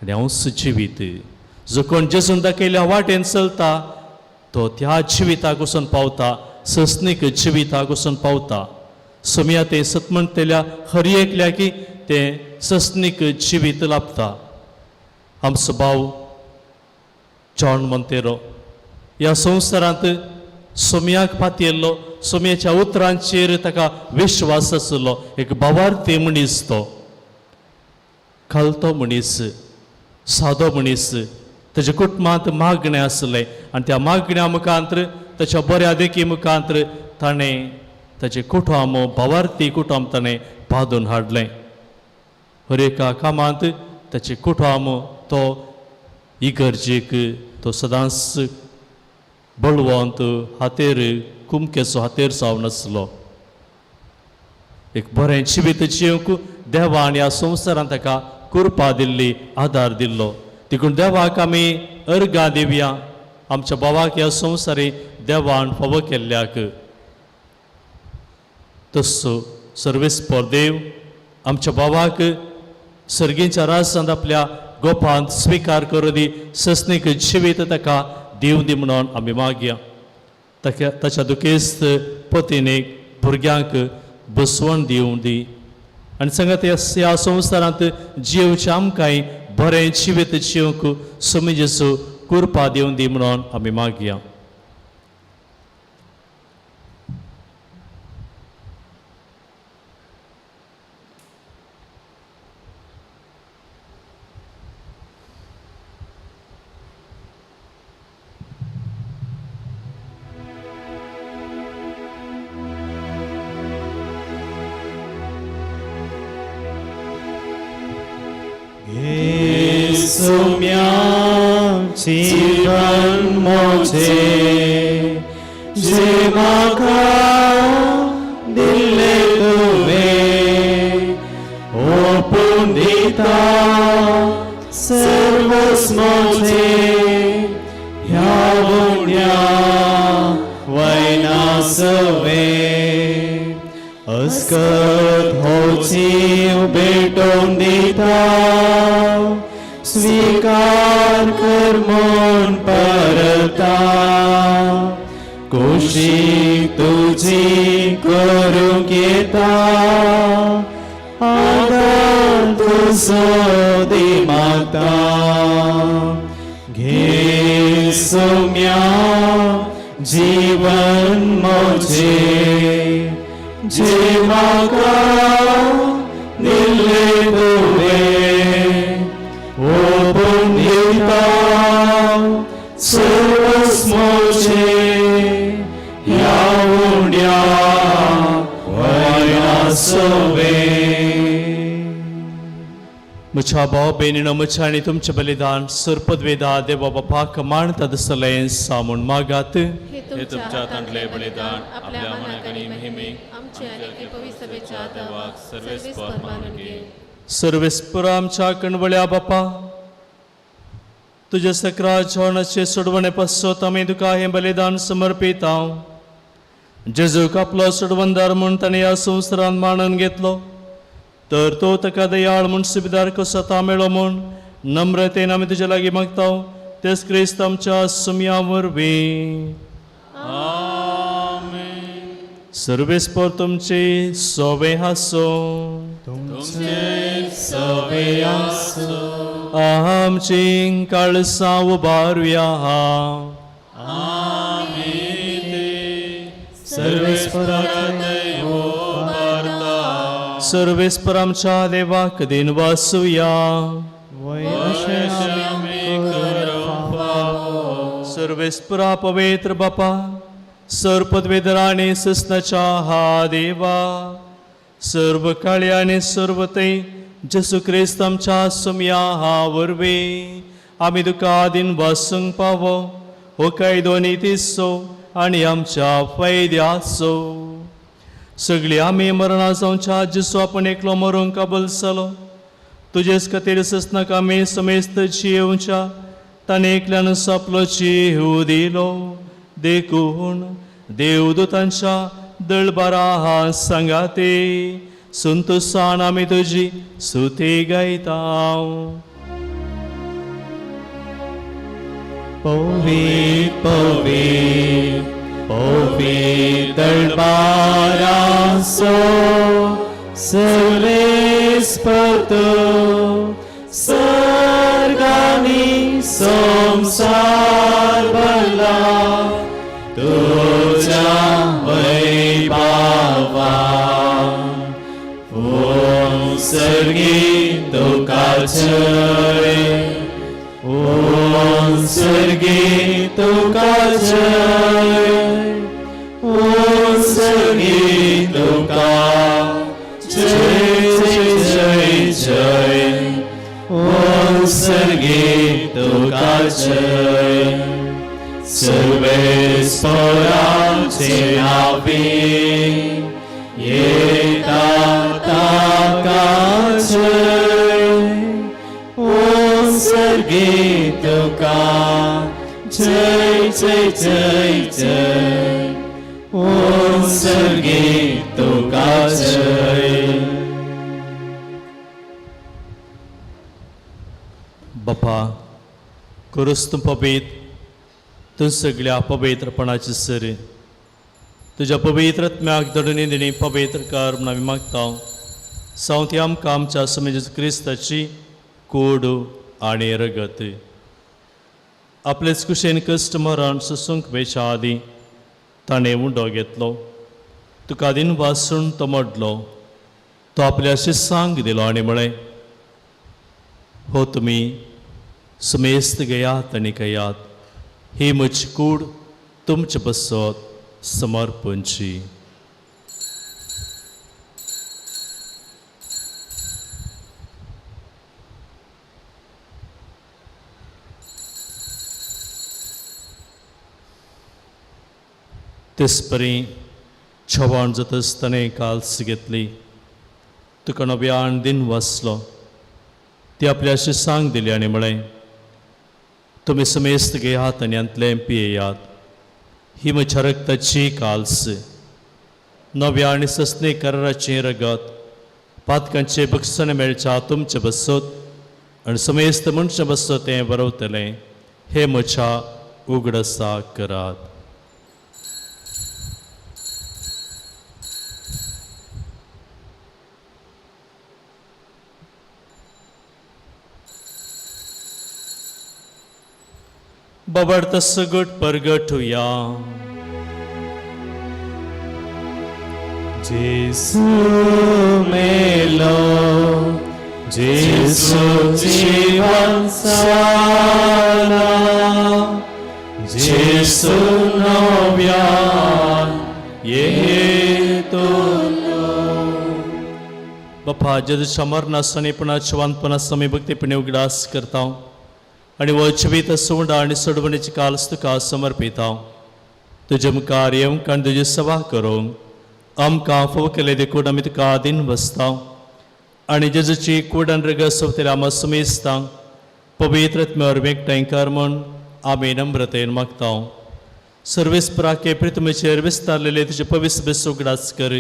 आनी हांवूच जिवीत जो कोण जेजून दाखयल्या वाटेन चलता तो त्या जिविताक वचून पावता सस्नीक जिविताक वचून पावता सोम्या ते सत म्हणटल्या खरी ऐकल्या की ते सस्नीक जिवीत लाभता आमचो भाव जॉन मोंतेरो ह्या संवसारांत सोम्याक पातयल्लो सोम्याच्या उतरांचेर ताका विश्वास आसलो एक भावार्थी मनीस तो खालतो मनीस सादो मनीस ताच्या कुटुंबांत मागणें आसलें आनी त्या मागण्या मुखांतर ताच्या बऱ्या देखी मुखांतर ताणें ताचें कुटुंब भावार्थी कुटुंब ताणें बांदून हाडलें हर एका कामांत ताचें कुटुंब तो इगर्जेक तो सदांच बळवंत हातेर कुमकेचो हातेर जावन आसलो एक बरें जिवीत जिवंक देवान ह्या संवसारांत ताका कृपा दिल्ली आदार दिल्लो देखून देवाक आमी अर्गां दिवया आमच्या भावाक ह्या संवसारी देवान फावो केल्ल्याक तसो सर्वेस्पर देव आमच्या भावाक सर्गींच्या राजांत आपल्या गोपांत स्विकार करूं दी सस्नीक जिवीत ताका दिव दी म्हणून आमी मागया ताच्या दुखेस्त पत्नीक भुरग्यांक बसवण दिवं दी आनी सांगात ह्या संवसारांत जिवचे आमकांय बरें जिवीत जिवंक सुमी जेसू कृपा दिवन दी म्हणून आमी मागया. सोम्या जीवन मोजे जे म्हाका दिल्ले तुवें ओपून दिता सर्वच मोजे ह्या वोंड्या वयना सवे अस्कत हो जीव भेटोवन दिता स्वीकार कर म्हूण परता कुशीक तुजी करूंक येता आदार तुजो दी मागता घे सोम्या जीवन म्हजें जे म्हाका दिल्ले तुवें ओपून दिता सर्वच मोजें ह्या उंड्या वयना सवे. म्हज्या भाव भयणीनो म्हजें आनी तुमचें बलिदान सुरपदवेदा देवा बापाक मानता दिसलें सामून मागात. हे तुमच्या हातांतले बलिदान आपल्या मनाक आनी महिमेक आमचे आनी पवित्र सभेच्या देवाक सर्वेस्पर मानून घे. सर्वेस्पर आमच्या कणवळ्या बापा तुझ्या सकरा जेवणाचे सोडवणे पासत आमी तुका हें बलिदान समर्पिता. जेजूक आपलो सोडवंदार म्हूण ताणें ह्या संवसारांत मानून घेतलो तर तो ताका दयाळ म्हूण सुबेदार कसो ता मेळो म्हूण नम्रतेन आमी तुजे लागीं मागता. तेच क्रिस्त आमच्या सुमया वरवीं. सर्वेस्पर तुमचे सोवे हासो सवे आसो आमची काळसां उबारुया. सर्वेस्पर आमच्या देवाक दिन वासुया. सर्वेस्परा पवित्र बापा सर्पद्वेदर आनी सस्नाच्या हा देवा सर्व काळी आनी सर्वते जेसू क्रिस्त आमच्या सुमया हा वरवीं आमी तुका दिन वासूंक पावो हो कायदो नितीसो आनी आमच्या फायद्याचो. सगळीं आमी मरणा जावच्या जेसू आपण एकलो मरूंक काबूल जालो तुजेच खातीर सस्नाक आमी समेस्त जियेवच्या ताणें एकल्यान आपलो जीव दिलो देखून देवदूतांच्या दळबारा हा सांगाते संतोषान आमी तुजी स्तुती गायता. पवित्र पवित्र पवित्र दळबारा सो सर्वेस्पर तूं सर्गानी संसार भरला तुझ्या वैभवा ओम सर्गी तुका जय ओम सर्गी तुका जय ओम सर्गी तुका जय जय जय जय ओम सर्गी तुका जय सर्वेस्पराचे नावे येता ताका जय ओम सर्गी तुका जय जय जय जय ओम सर्गी तुका जय. बापा करूस तूं पवित्र तूं सगळ्या पवित्रपणाची सर तुज्या पवित्र आत्म्याक दडून दिणी पवित्र कर म्हूण आमी मागता. सावती आमकां आमच्या समेज क्रिस्ताची कूड आनी रगत आपलेच कुशेन कश्ट मरण सुसूंक वेच्या आदी ताणें उंडो घेतलो. तुका दिन वासून तो मोडलो. तो आपल्या शिस्सांक दिलो आनी म्हळें, हो तुमी सुमेस्त घेयात आनी खयात, ही म्हजी कूड तुमचे बसत समर्पणची. तेसपरी छवाण जातसताना काल्स घेतली. तुका नव्यान दिन वाचलो. ती आपल्या शिस्सांक दिली आनी म्हळें, तुमी समेस्त घेयात आनी अंतलें पियेयात, ही म्हज्या रक्ताची काल्स, नव्या आनी ससने कराराचें रगत, पातकांचे बक्षण मेळच्या तुमचे बसत आनी समेस्त मनशां बसत तें बरवतलें, हे म्हज्या उगडसा करात. बबडता सगट परगटुया. जेसू मेलो, जेसू जीवन साला, जेसू नव्यान येतलो. बापा जदच्या मरणासनीपणा शवानपणा समी भक्तीपणे उगडास करता आनी वो जिवीत सोंडा आनी सोडवणेची काल्स तुका समर्पिता. तुजे मुखार येवंक आनी तुजी सेवा करूंक आमकां फोव केले देखून आमी तुका आदीन बसता आनी जेजूची कूड आनी रगत सोबतले आमी सुमेस्ता पवित्र आत्म्यावर एकठांय कर म्हूण आमी नम्रतेन मागता. सर्वेस्पराके प्रितमेचेर विस्तारलेले तुजे पवित्र बेस उगडास कर.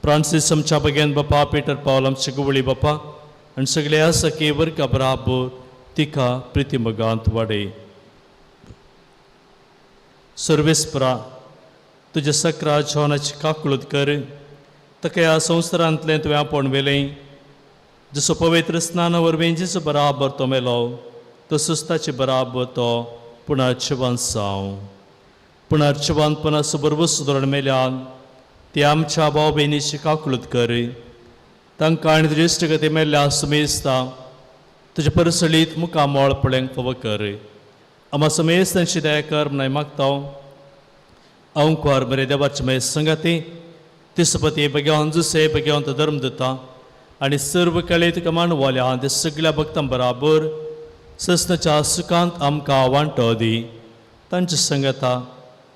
फ्रांसीस आमच्या भगियान बापा, पीटर पावल आमचे गुवळी बापा आनी सगळे आसा की वर्गा बराबर तिका प्रितीमगांत वाडय. सर्वेस्परा तुजे सक्रा जोनाची काकुळत कर. ताका ह्या संवसारांतलें तुवें आपोण वेलें. जसो पवित्र स्नाना वरवीं जेजू बराबर तो मेलो, तसोच ताचे बराबर तो पुनर्जिवन जावं. पुनर्जिवनपणा बरोबर सुदारण मेल्यान ती आमच्या भाव भयणीची काकुळत कर. तांकां आनी तुजे इश्टगती मेल्ल्या सुमेस्ता तुजे परसळीत मुखार मोळ पळोवंक फावो कर. आमा समेस्तांची दया कर म्हण मागता. अवंकार बरे देवाचे मे संगती तिसपती भगवान जुसे भगवान धर्म दिता आनी सर्व कळे तुका मानवाल्या ते सगळ्या भक्तां बराबर ससनाच्या सुखांत आमकां वांटो दी. तांची संगता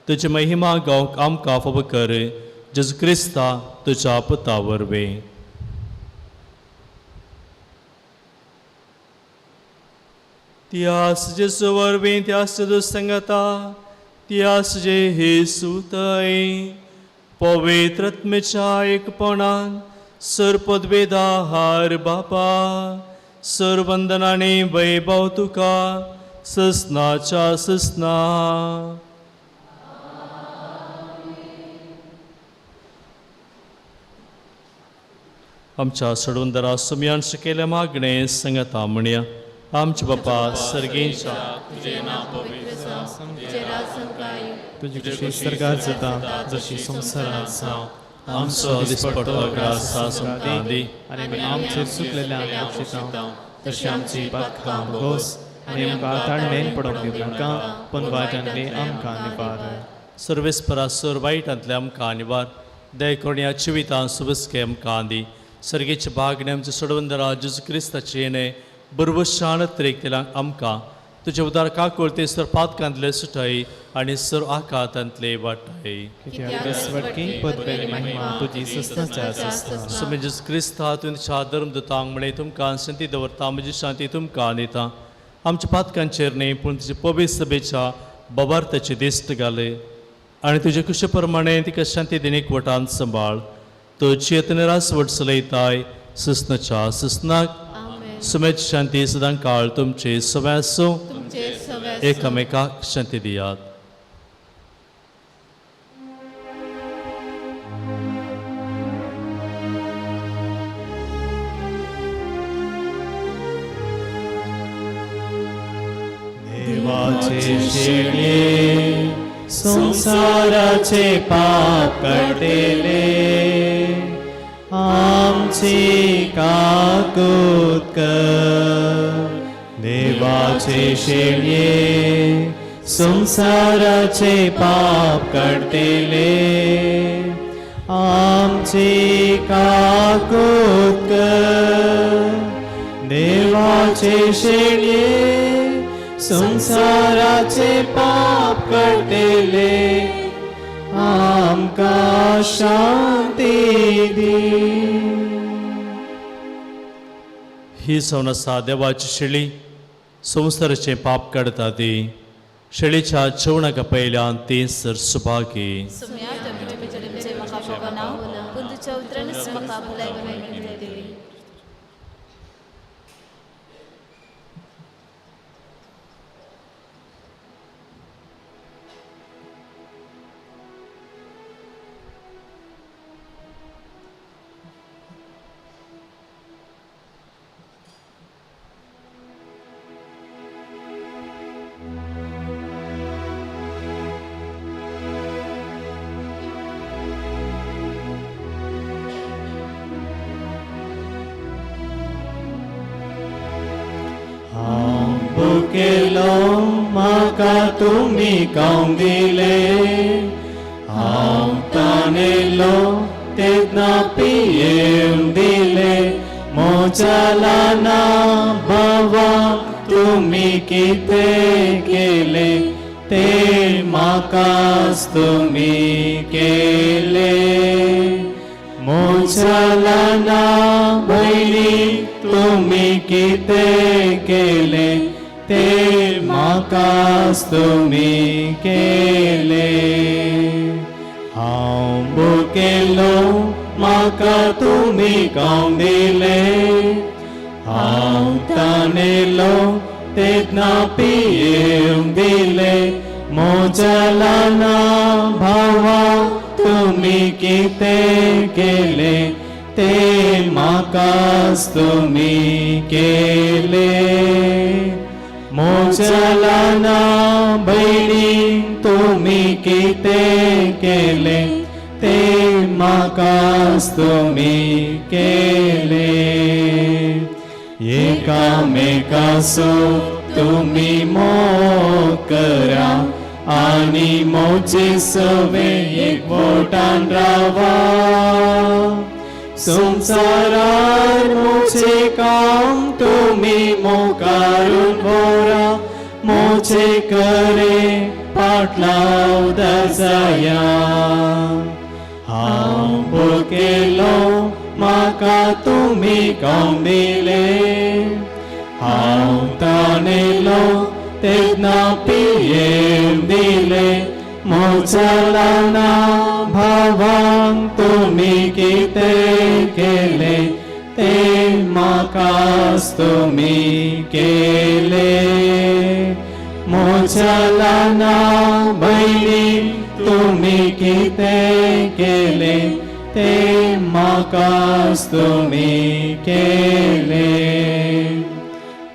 तुजी महिमा गावंक आमकां फावो कर. जेजू क्रिस्ता तुज्या पुता वरवीं. त्यास जेजू वरवीं त्यास जेजू संगता त्यास जे हे सुतय पवित्र आत्मेच्या एकपणान सर्पद्वेदाहार बापा सर्वंदनाने वैभव तुका ससनाच्या ससना. आमच्या सोडवंदरा सुमयान शिकेल्या मागणे संगता म्हणया. आमचे बापा सर्गेच्या तुझे नाव पवित्र जावं, तुझे राज्य काय तुझी कशी स्वर्गात जाता जशी संसारात जावं. आमचो दिसपडटो ग्रास आमकां दी आनी आमचेर चुकलेल्या बक्षिसां तशी आमची पातकां भोगोस आनी आमकां ताळमेन पडोवंक दिवं नाका, पण वायटांतली आमकां निवार. सर्वेस्परा सर वायटांतले आमकां निवार. दया करून ह्या जिवितां सुबसके आमकां दी. सर्गेचे भागणे आमचे सोडवंदरा जेजू क्रिस्ताचे येणे बरोबर शाणत तरेक आमकां तुजे उदार काकूळ ते सर पातकांतले सुटाय आनी सर आकांतांतले वाटाय. तुजी सस्ताच्या सस्ता सुमे जेजू क्रिस्ता तुमच्या धर्म दितांक म्हणे तुमकां शांती दवरता, म्हजी शांती तुमकां दिता. आमच्या पातकांचेर न्ही पूण तुजे पवित्र सभेच्या बबार्थाची दिश्ट घाले आनी तुजे कुशे प्रमाणे तिका शांती दिनीक वटान सांबाळ. तो चेतनेरास वट चलयताय ससनाच्या ससनाक. सुमेची शांती सदां काळ तुमचे सवय आसूं. एकामेकाक शांती दियात. देवाचे शेळये संसाराचे पाप काढलेले आमची काकूत कर. देवाचे शेळये संसाराचे पाप काढलेले आमची काकूत कर. देवाचे शेळये संसाराचे पाप काढलेले आमका शांती दी. ही सवनसा देवाची शेळी संसाराचे पाप काढता ती शेळीच्या जेवणाका पयल्यान ती सर सुभागी. भुकेलो म्हाका तुमी खावंक दिले हांव ताणेलो तेन्ना पियेवंक दिले. म्हज्या ल्हाना भावा तुमी कितें केले ते म्हाकाच तुमी केले. म्हज्या ल्हाना भयणी तुमी कितें केले ते म्हाकाच तुमी केले. हांव भुकेलो म्हाका तुमी खावंक दिले हांव ताणेलो तेन्ना पियेवंक दिले. म्हज्या ल्हाना भावा तुमी कितें केले ते म्हाकाच तुमी केले. म्हज्या ल्हाना भयणी तुमी कितें केले ते म्हाकाच तुमी केले. एकामेकाचो तुमी मोग करा आनी मोचे सवे एकवटान रावा. संसारार मोचे काम तुमी मोकारून व्हरा मोचे करे पाटलाव दजाया. हांव भुकेलो म्हाका तुमी खावंक दिले हांव ताणेलो तेन्ना पियेवंक दिले. म्हज्या ल्हाना भावांक तुमी कितें केले ते म्हाकाच तुमी केले. म्हज्या ल्हाना भयणी तुमी कितें केले ते म्हाकाच तुमी केले.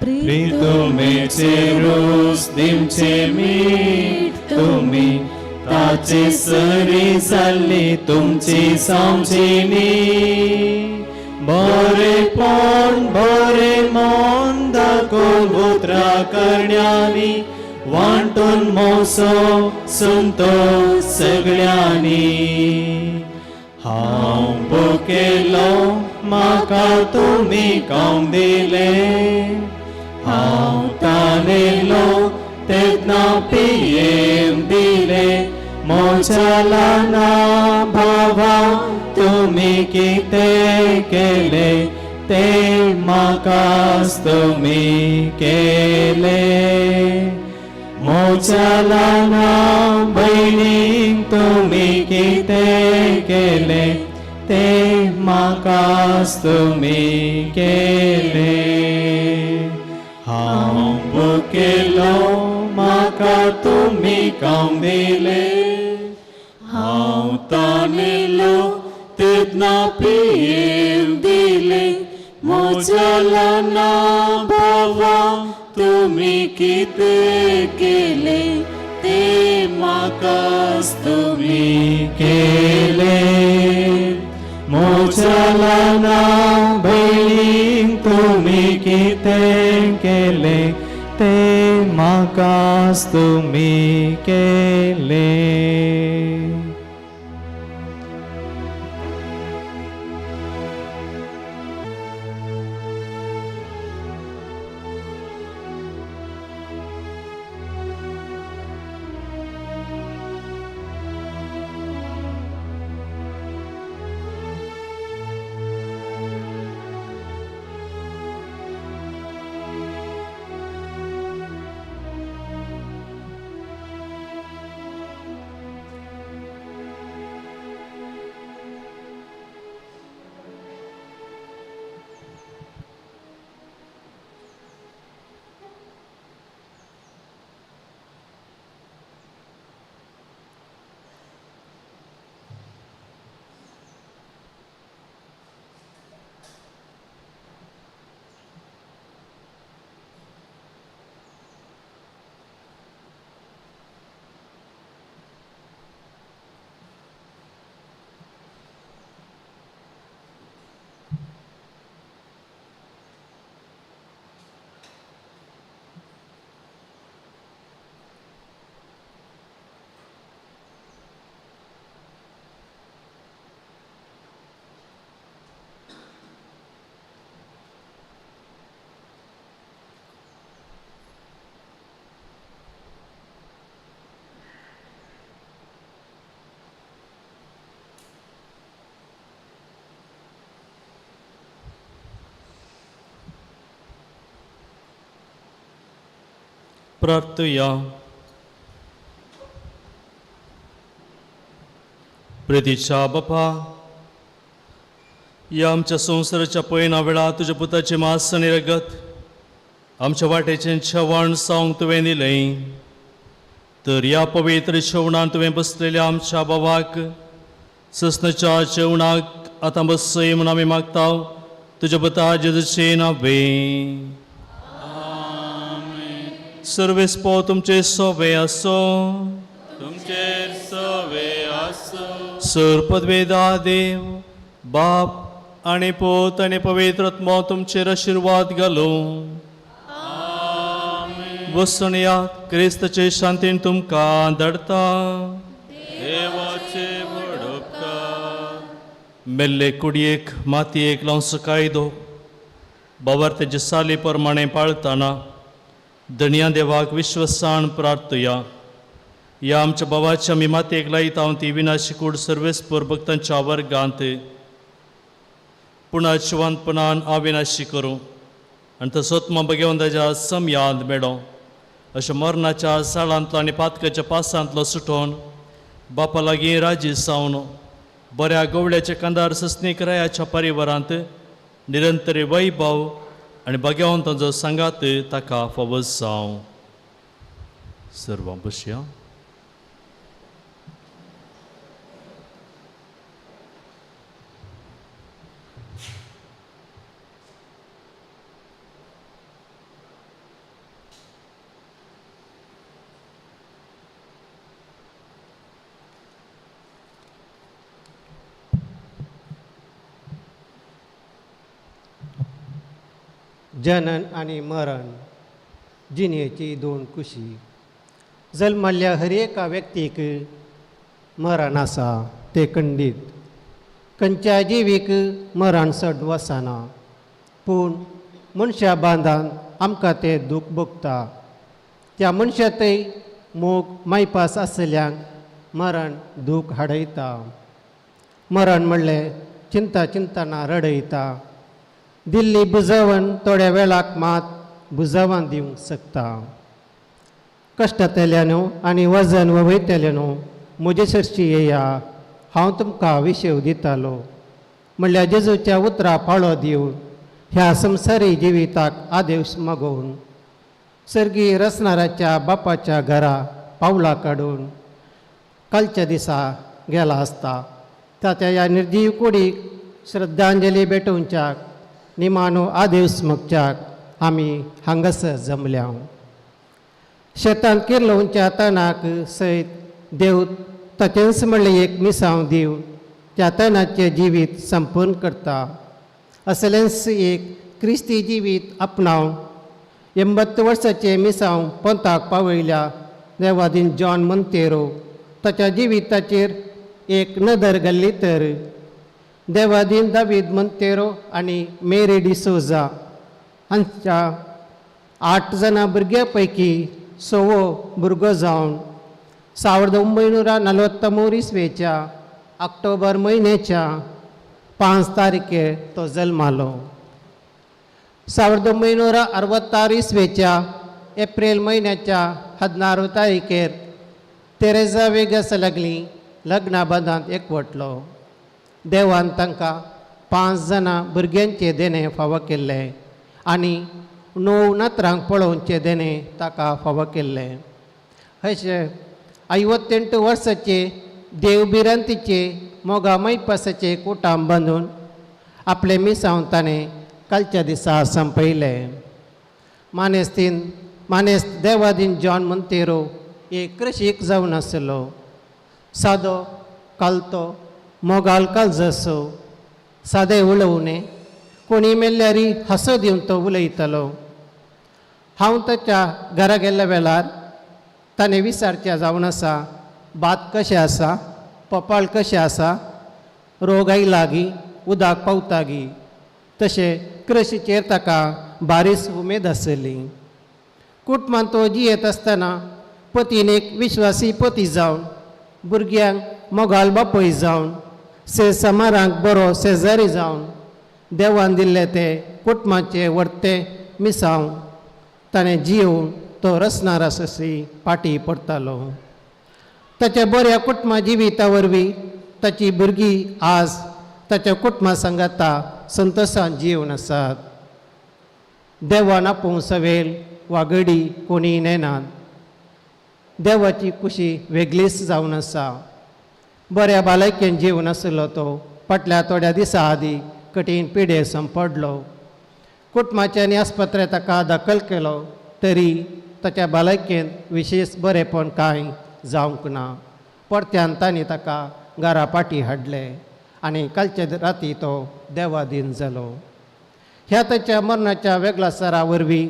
प्रितुमेचे रोस दिवचे मीठ तुमी ताचे सरी जाल्ली तुमची समजिनी. बरेपण बरे मन दाखोवन उतरां करण्यांनी वांटून मोसो संतोष सगळ्यांनी. हांव भुकेलो म्हाका तुमी खावंक दिले हांव ताणेलो तेन्ना पियेवंक दिले. म्हज्या ल्हाना भावा तुमी कितें केले ते म्हाकाच तुमी केले. म्हज्या ल्हाना भयणीक तुमी कितें केले ते म्हाकाच तुमी केले. हांव भुकेलो म्हाका तुमी खावंक दिले हांव ताणेलो तेन्ना पियेवंक दिले. म्हज्या ल्हाना भावा तुम्ही कितें केले ते म्हाकाच तुम्ही केले म्हज्या ल्हान भयणीक तुम्ही कितें केले ते म्हाकाच तुम्ही केले. प्रार्थया. प्रितीच्या बापा, या आमच्या संवसाराच्या पयना वेळा तुझ्या पुताचे मांस आनी रगत आमच्या वाटेचें जेवण सावंक तुवें दिलें, तर या पवित्र जेवणान तुवें बसलेल्या आमच्या बाबाक ससनाच्या जेवणाक आतां बसय म्हूण आमी मागता तुज्या पुता जेजूचे नांवे. सर्वेस्पो तुमचे सोबे आसो. तुमचेर सवे आसो. सर पदवेदा देव बाप आनी पोत आनी पवित्र आत्मा तुमचेर आशिर्वाद घालो. बसून यात क्रिस्ताचे शांतीन तुमकां धाडता. देवाचे बडोपकार. मेल्ले कुडयेक मातयेक लावन कायदो बाबार तेजे साली प्रमाणे पाळतना धन्या देवाक विश्वासान प्रार्थया. या आमच्या बाबाच्या आमी मातयेक लायता ती विनाशी कूड सर्वेस्पर भक्तांच्या वर्गांत पुणाचवंतपणान अविनाशी करूं आनी तो सोत्मा भगवंताच्या समयांत मेळो. अशा मरणाच्या साळांतलो आनी पातकाच्या पासांतलो सुटोन बापा लागीं राजी सावन बऱ्या गवळ्याच्या कांदार ससनीक रायाच्या परिवारांत निरंतर वैभव आनी भगवंताचो सांगात ताका फावो जावं. सर्वां बसया. जनन आणि मरण जिणेची दोन कुशी. जल्मल्ल्या हर एका व्यक्तीक मरण आसा ते खंडीत. खंयच्या जिवीक मरण चड वसना, पूण मनशा बांदान आमकां तें दूख भोगता. त्या मनशातय मोग मायपास आसल्यांक मरण दूख हाडयता. मरण म्हणलें चिंता चिंतना रडयता. दिल्ली बुजवण थोड्या वेळाक मात बुजवण दिवंक शकता. कश्टांतल्यानू आनी वजन वयतल्यानू म्हजे सरशी येया, हांव तुमकां विशेव दितालो. म्हणल्यार जेजूच्या उतरां पाळो दिवन ह्या संवसारी जिविताक आदेश मागोवन सर्गी रचणाऱ्याच्या बापाच्या घरा पावलां काडून कालच्या दिसा गेला आसता. ताच्या ह्या निर्जीव कुडीक श्रद्धांजली भेटोवच्याक निमानो आदेश मागच्याक आमी हांगासर जमल्या. शेतान किर्लोवच्या तणाक सयत देव ताचेंच म्हणलें एक मिसांव दिव त्या तणाचें जिवीत संपूर्ण करता. असलेंच एक क्रिस्ती जिवीत आपणावन 80 वर्सांचे मिसांव पंथाक पावयल्या देवादीन जॉन मोंतेरो ताच्या जिविताचेर एक नदर घाल्ली तर देवादीन दावीद मोंतेरो आनी मेरी डिसोजा हांच्या 8 जाणां भुरग्यां पैकी 6वो भुरगो जावन 1943 इस्वेच्या ऑक्टोबर म्हयन्याच्या 5 तारखेर तो जल्मालो. 1966 इस्वेच्या एप्रिल म्हयन्याच्या 17 तारखेर तेरेजा वेगस लागली लग्नाबंदांत एकवटलो. देवान तांकां 5 जाणां भुरग्यांचे देणे फावो केल्ले आनी 9 नातरांक पळोवचे देणे ताका फावो केल्ले. अशे 58 वर्साचे देवबिरांतीचे मोगा मैपासाचे कुटाम बांदून आपले मिसांव ताणें कालच्या दिसा संपयले. मानेस्त देवादीन जॉन मोंतेरो एक कृशीक जावन आसलो. सादो कालतो मोगाल काळजासो सादें उलोवणें कोणी मेल्ल्यारी हांसो दिवन तो उलयतालो. हांव ताच्या घरा गेल्ल्या वेळार ताणें विचारचें जावन आसा भात कशें आसा, पोपाळ कशें आसा, रोग आयला गी, उदक पावता गी. तशें कृशीचेर ताका बारीस उमेद आसली. कुटुंबांत तो जियेत आसतना पतीन एक विश्वासी पती जावन भुरग्यांक मोगाल बापय जावन समारांक बरो शेजारी जावन देवान दिल्ले ते कुटुंबाचे वर्ते मिसांव ताणें जियोवन तो रचना राससी पाटी पडटालो. ताच्या बऱ्या कुटुंबा जिविता वरवीं ताची भुरगीं आज ताच्या कुटुंबा सांगाता संतोशान जिवन आसात. देवान आपूण सवेल वा घडी कोणी नेनात. देवाची खुशी वेगळीच जावन आसा. बऱ्या भलायकेन जिवन आसलो तो फाटल्या थोड्या दिसां आदीं कठीण पिडे पडलो. कुटुंबाच्यांनी आस्पत्रेंत ताका दाखल केलो तरी ताच्या भलायकेन विशेश बरेपण कांय जावंक ना. परत्यान तांणी ताका घरा पाटी हाडले आनी कालचे राती तो देवादीन जालो. ह्या ताच्या मरणाच्या वेगळासरा वरवीं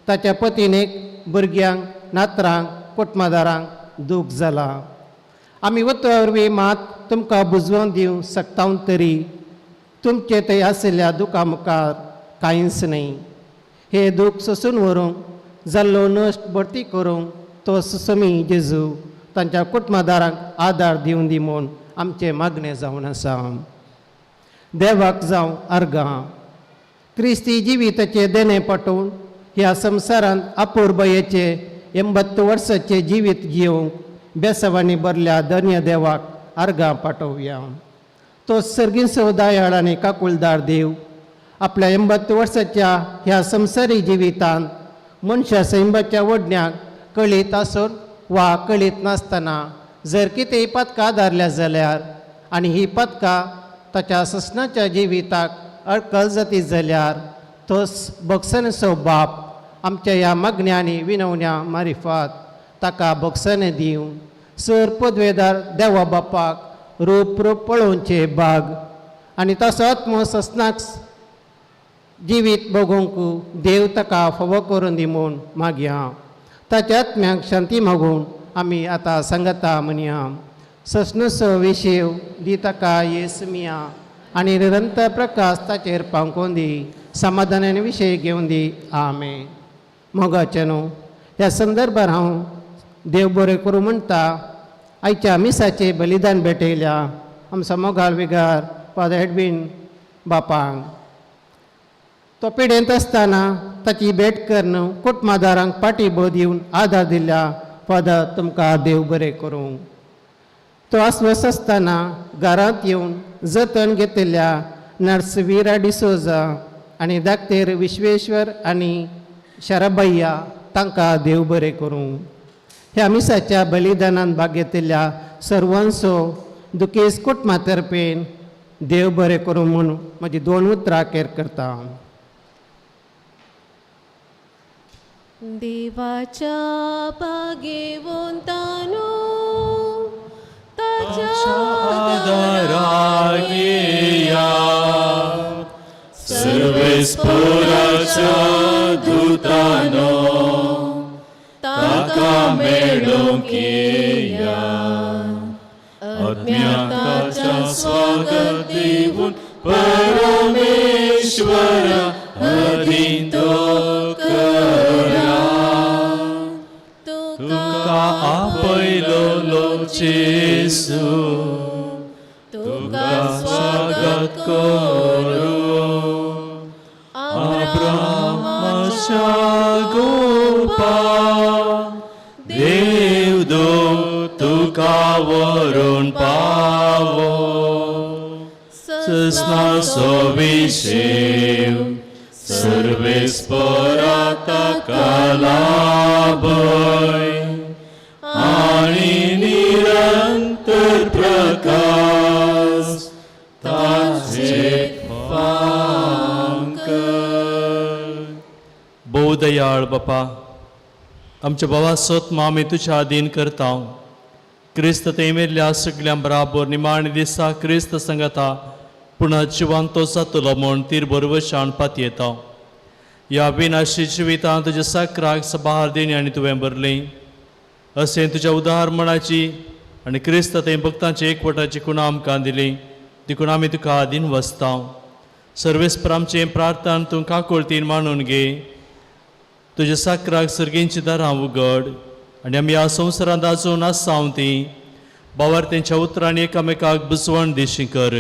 ताच्या पतीनेक भुरग्यांक नातरांक कुटुंबादारांक दूख जालां. आमी वता वरवीं मात तुमकां बुजवून दिवंक शकता तरी तुमचे थंय आशिल्ल्या दुखा मुखार कांयच न्ही. हे दूख सोंसून व्हरूंक जाल्लो नश्ट भरती करूंक तो सुसमी जेजू तांच्या कुटुंबादारांक आदार दिवन दी म्हूण आमचें मागणें जावन आसा. देवाक जावं अर्गां. क्रिस्ती जिविताचे देणे पटोवन ह्या संवसारांत अपुर्बयेचे 80 वर्सांचे जिवीत जियोवंक बेसवानी भरल्या धन्य देवाक अर्गां पाठोवया. तो सर्गींचो दयाळ आनी काकुळदार देव आपल्या 80 वर्सांच्या ह्या संवसारी जिवितांत मनशा सैमाच्या ओडण्याक कळीत आसून वा कळीत नासतना जर कितेंय पथकां धारल्या जाल्यार आनी ही पथकां ताच्या ससनाच्या जिविताक अडखळ जाती जाल्यार तोच बक्षणेचो बाप आमच्या ह्या मागण्यांनी विनवण्या मारिफात ताका बक्षणे दिवन सर पदवेदार देवा बापाक रूप पळोवचे भाग आनी तसो आत्मो ससनाक जिवीत भोगूंक देव ताका फावो करून दी म्हूण मागया. ताच्या आत्म्याक शांती मागून आमी आतां सांगता म्हणया. ससनसो विशेव दी ताका येसमिया आनी निरंतर प्रकाश ताचेर पावकोवन दी. समाधानान विशय घेवन दी. आमेन. मोगाचे न्हू ह्या संदर्भार हांव देव बरें करूं म्हणटा. आयच्या मिसाचें बलिदान भेटयल्या आमचो मोगाल विगार फादर एडवीन बापांक. तो पिडेंत आसतना ताची भेट करून कुटुंबादारांक पाठीबळ दिवन आदार दिल्या फादर तुमकां देव बरें करूं. तो आस्वस आसतना घरांत येवन जतन घेतिल्ल्या नर्सवीरा डिसोजा आनी धाकटेर विश्वेश्वर आनी शराबय्या तांकां देव बरें करूं. ह्या मिसाच्या बलिदानांत भाग घेतिल्ल्या सर्वांचो दुखेस्त कुटुंबा तर्फेन देव बरें करूं म्हूण म्हजी 2 उतरां केर करता. देवाच्या बागेवंतानो ताच्या आदरागिया सर्वेस्पराच्या दूतानो ताका मेळोंक येया अज्ञाताच्या स्वागत दिवून परमेश्वरा अधीन तो करा तुका आपयलो जेसू तुका स्वागत करू अब्रामाच्या गोपा देवदूत तुका वरून पावो सस्ना सोविशेव सर्वेस्परा ताका लाभय आणि निरंतर प्रकाश ताचे पांकर. बोधयाळ बापा आमच्या भावा सोत्मा आमी तुझ्या अधीन करता क्रिस्त तेमेल्या सगळ्यां बराबर निमाणे दिसा क्रिस्त संगता पुन्हा जिवांतो जातलो म्हूण तीर बरोबर पात येता. ह्या विनाशी जिवितांत तुज्या साकराक सबार देणी आनी तुवें भरली अशें तुज्या उदाहरणाची आनी क्रिस्त ते भक्तांची एकवटाची कुणा आमकां दिली देखून आमी तुका आदीन वसता. सर्वेस्पर आमचें प्रार्थना तूं काकुळतीन मानून घे. तुज्या साकराक सर्गींची दारां उगड आनी आमी ह्या संवसारांत आजून आसांव ती बावर तेंच्या उतरांनी एकामेकाक बुजवण दिशी कर.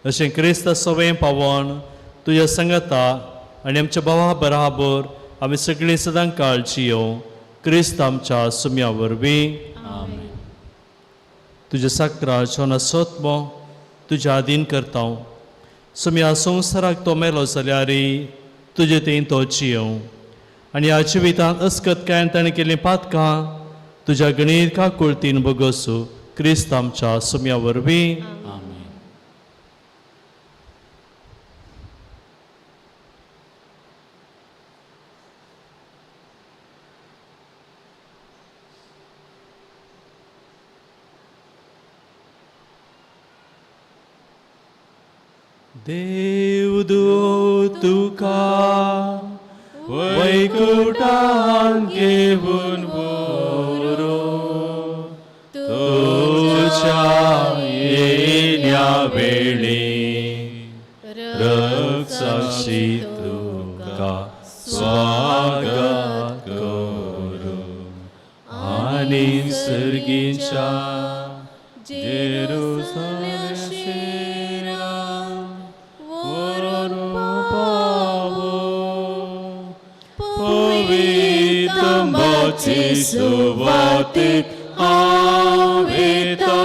अशें क्रिस्त सवें पावोन तुज्या संगता आनी आमच्या भावा बराबर आमी सगळीं सदां काळजी येवं क्रिस्त आमच्या सुम्या वरवीं. तुज्या साकरा जोना सोत्मो तुज्या अधीन करता. सुम्या संवसाराक तो मेलो जाल्यार तुजे तें तो जियों आनी ह्या जिवितांत अस्कत काय ताणें केलीं पातकां तुज्या गणीत काकुळतीन बगोसू क्रिस्त आमच्या सुम्या वरवीं. देवदूत तुका वैकुंठांत घेऊन व्हरो तुझ्या येण्या वेळी रक्षाशी तुका स्वागत करू आनी सर्गीच्या जेरुसलेम पवित्र सुवातेक आवेता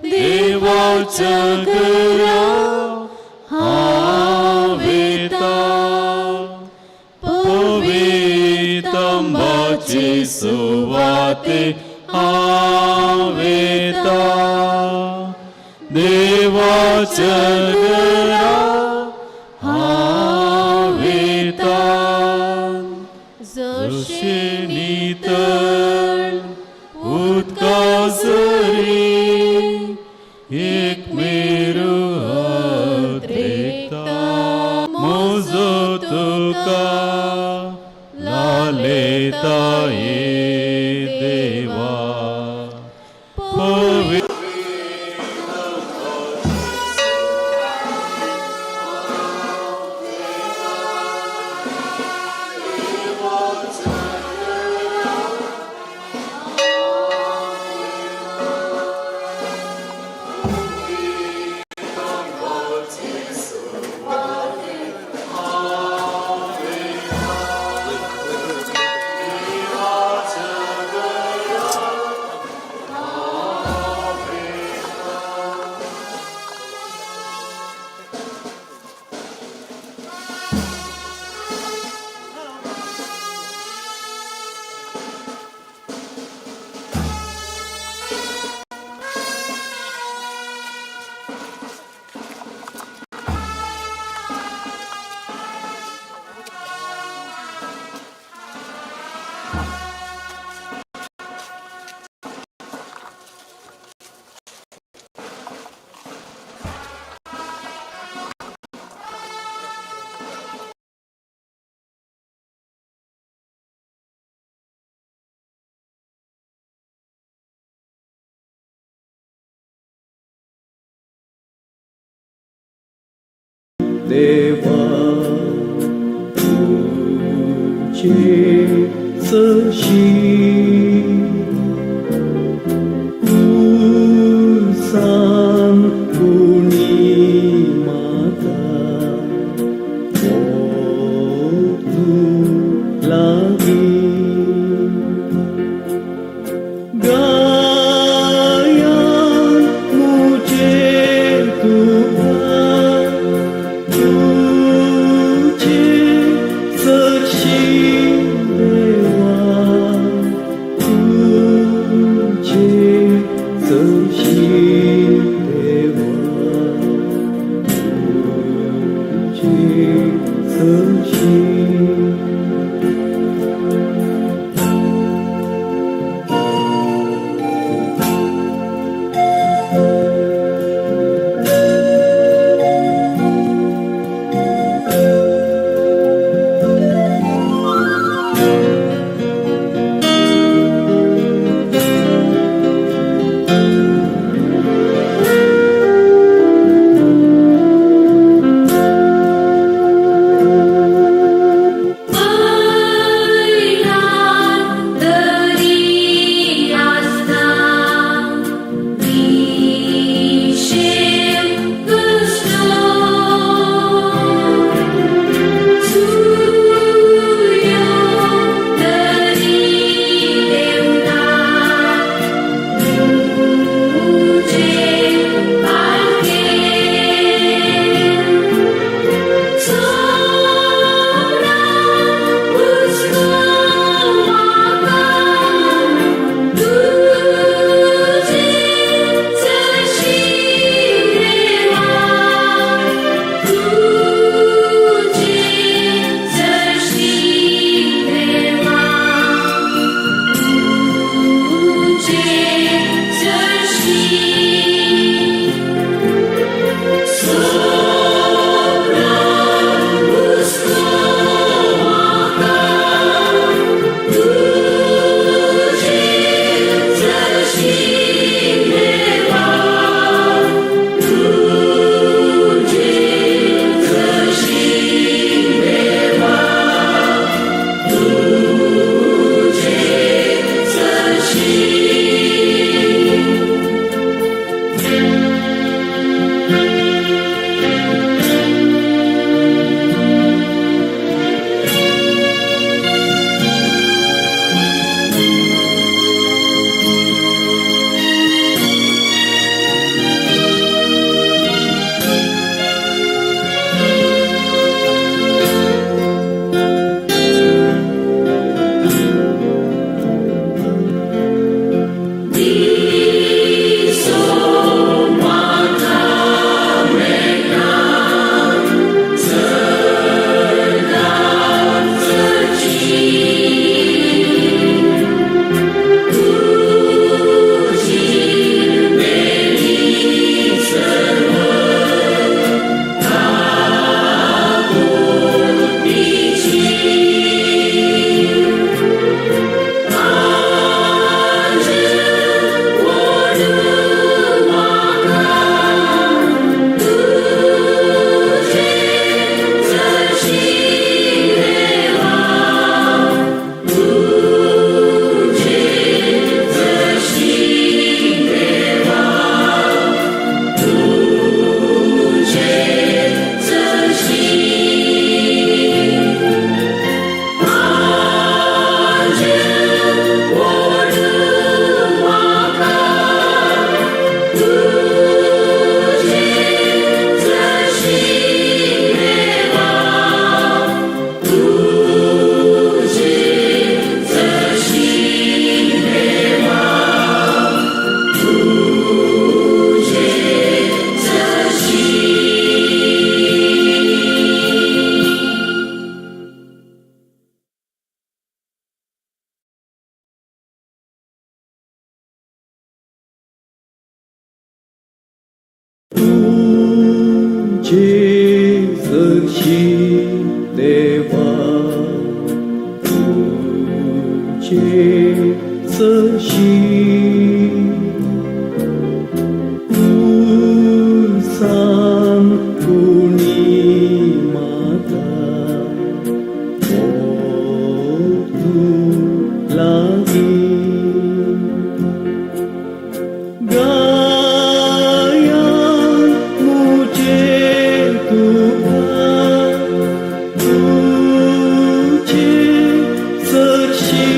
देवाच्या घरा आवेता पवित्र सुवातेक आवेता देवाच्या घरा आवेता जशे नितळ उदकासरी एक मेरू देखता मोजो तुका लालेता ये देवा देवा तुझे सशी उसान कुणी माता तू लागी गाया मुझे तुझा तुझे सरशी देवा सशी तू सांग कुणी माता ओ तू लागी गाया मुझे तुझे सरशी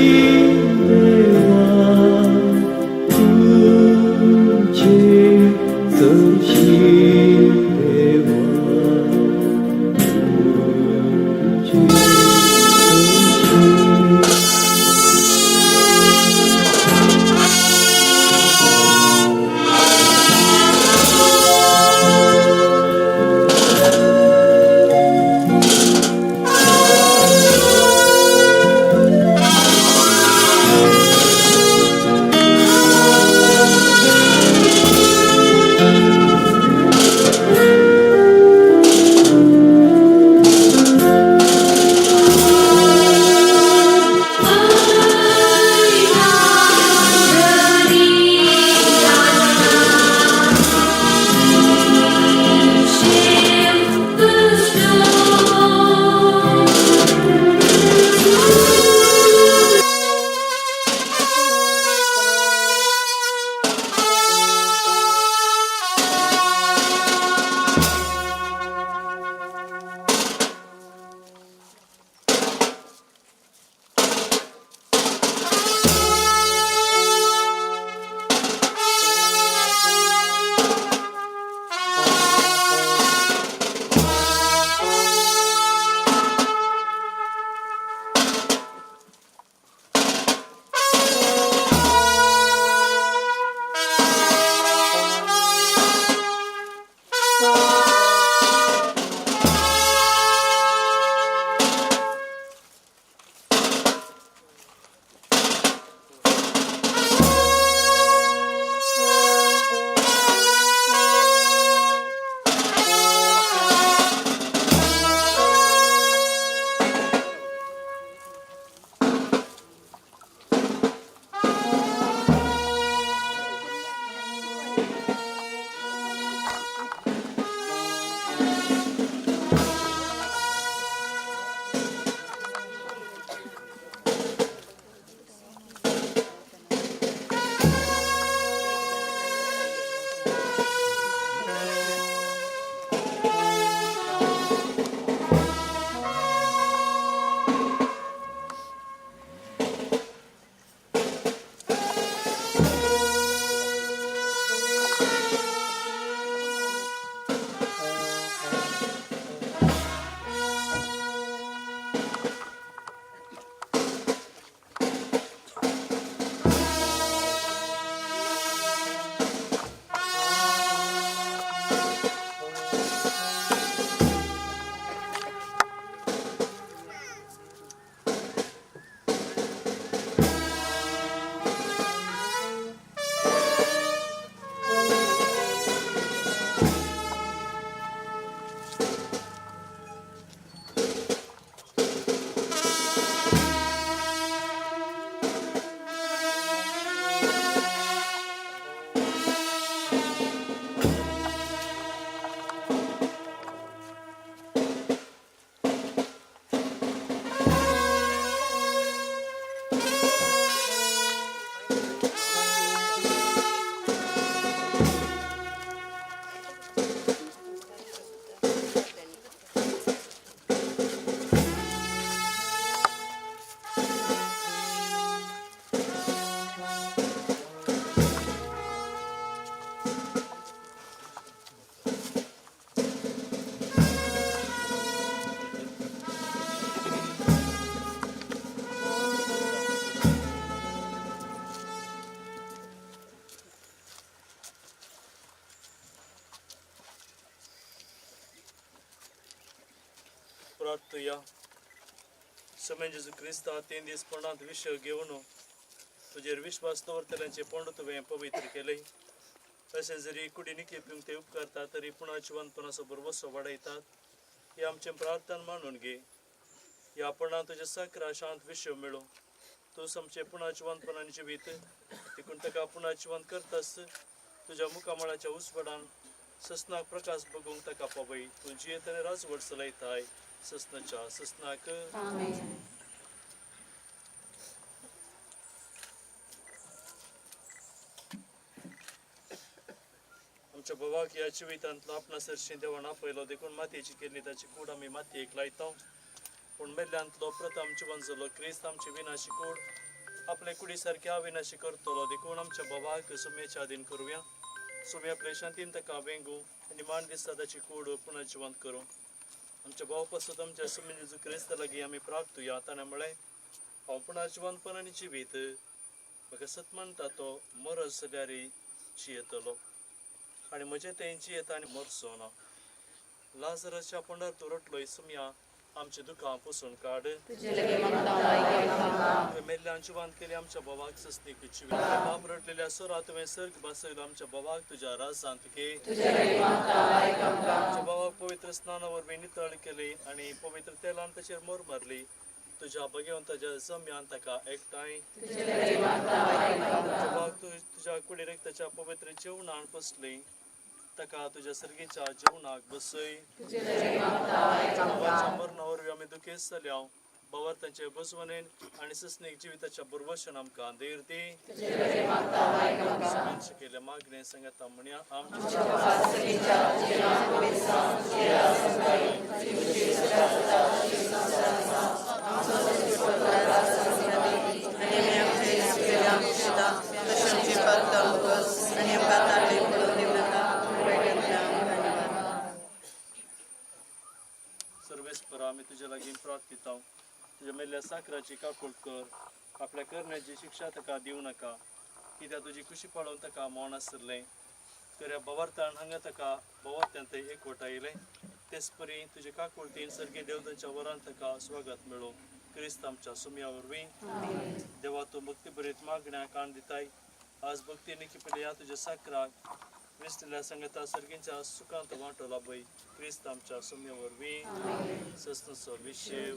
देवा तुझे सरशी देवा तुझे सरशी प्रार्थया समय जेजू क्रिस्ता 3 दीस पंडांत विषय घेवन तुजेर विश्वास दवरतल्यांचे पंड तुवें पवित्र केलें तशें जरी कुडी निकी पिवंक ते उपकारता तरी पुणा जिवंतपणाचो बरवसो वाडयतात हे आमचें प्रार्थना मानून घे ह्या पंडांत तुजे सक्रा शांत विषय मेळो तूच आमचे पुन्हा जिवंतपणाने जिवीत देखून ताका पुन्हा जिवंत करतास तुझ्या मुखामळाच्या उसवडान ससनाक प्रकाश बगूंक ताका पवय तू जियेत आनी राजवट चलयताय ससनाच्या ससनाक आमच्या बोवाक या जिवितांतलो आपणा सरशी देवान आपयलो देखून मातयेची केल्ली ताची कूड आमी मातयेक लायता पूण मेल्ल्यांतलो प्रथम जिवन जालो क्रिस्त आमची विनाशी कूड आपले कुडी सारके अविनाशी करतलो देखून आमच्या बोवाक सुमेच्या अधीन करूया सुमे आपले शांतीन ताका वेंगू आनी मान दिसता ताची कूड पुन्हा जिवंत करूं आमच्या भाव पासून आमच्या सुमे जेजू क्रिस्त लागीं आमी प्रार्थुया ताणें म्हळें हांव पुन्हा जिवंतपणाने जिवीत म्हाका सत म्हणटा तो मरस जाल्यार जियेतलो आनी म्हजे तेंची येता आनी मरचो ना लाजराच्या पंडार तूं रटलोय सुमया आमचे दुखां पुसून काड मेल्ल्यान जिवंत केली आमच्या बोवाक ससनीक जिवीत बाप रटलेल्या सोरा तुवें सर्ग बसयलो आमच्या बोवाक तुज्या राजांत घे आमच्या बोवाक पवित्र स्नाना वरवीं नितळ केली आनी पवित्र तेलान ताचेर मोर मारली तुज्या भगवंताच्या जम्यान ताका एकठांय तुज्या कुडी रक्ताच्या पवित्र जेवणान बसली ताका तुज्या सर्गेच्या जेवणाक बसय मरणा वरवीं आमी दुखेस्त जाल्या बावर तांचे बसवणेन आनी ससनीक जिविताच्या बरवशन आमकां देर दी केल्या मागणे सांगता म्हणया सर्वेस्परा आमी तुज्या लागीं प्रार्थिता तुज्या मेल्ल्या साकराची काकूळ कर आपल्या करण्याची शिक्षा ताका दिवं नाका कित्याक तुजी खुशी पळोवन ताका मौन आसलें खऱ्या बवार्थान हांगा ताका बवार्थ्यांत एकवट आयलें तेच परी तुजे काकुळतीन सर्गे देवतांच्या वरान ताका स्वागत मेळो क्रिस्त आमच्या सुमया वरवीं देवा तूं भक्ती बरीत मागण्या काण दिताय आज भक्तीने किपल्या तुज्या साकराक विसलेल्या संगता सर्गींच्या सुखांत वांटो लाभय क्रिस्त आमच्या सुमया वरवीं ससनचो विशय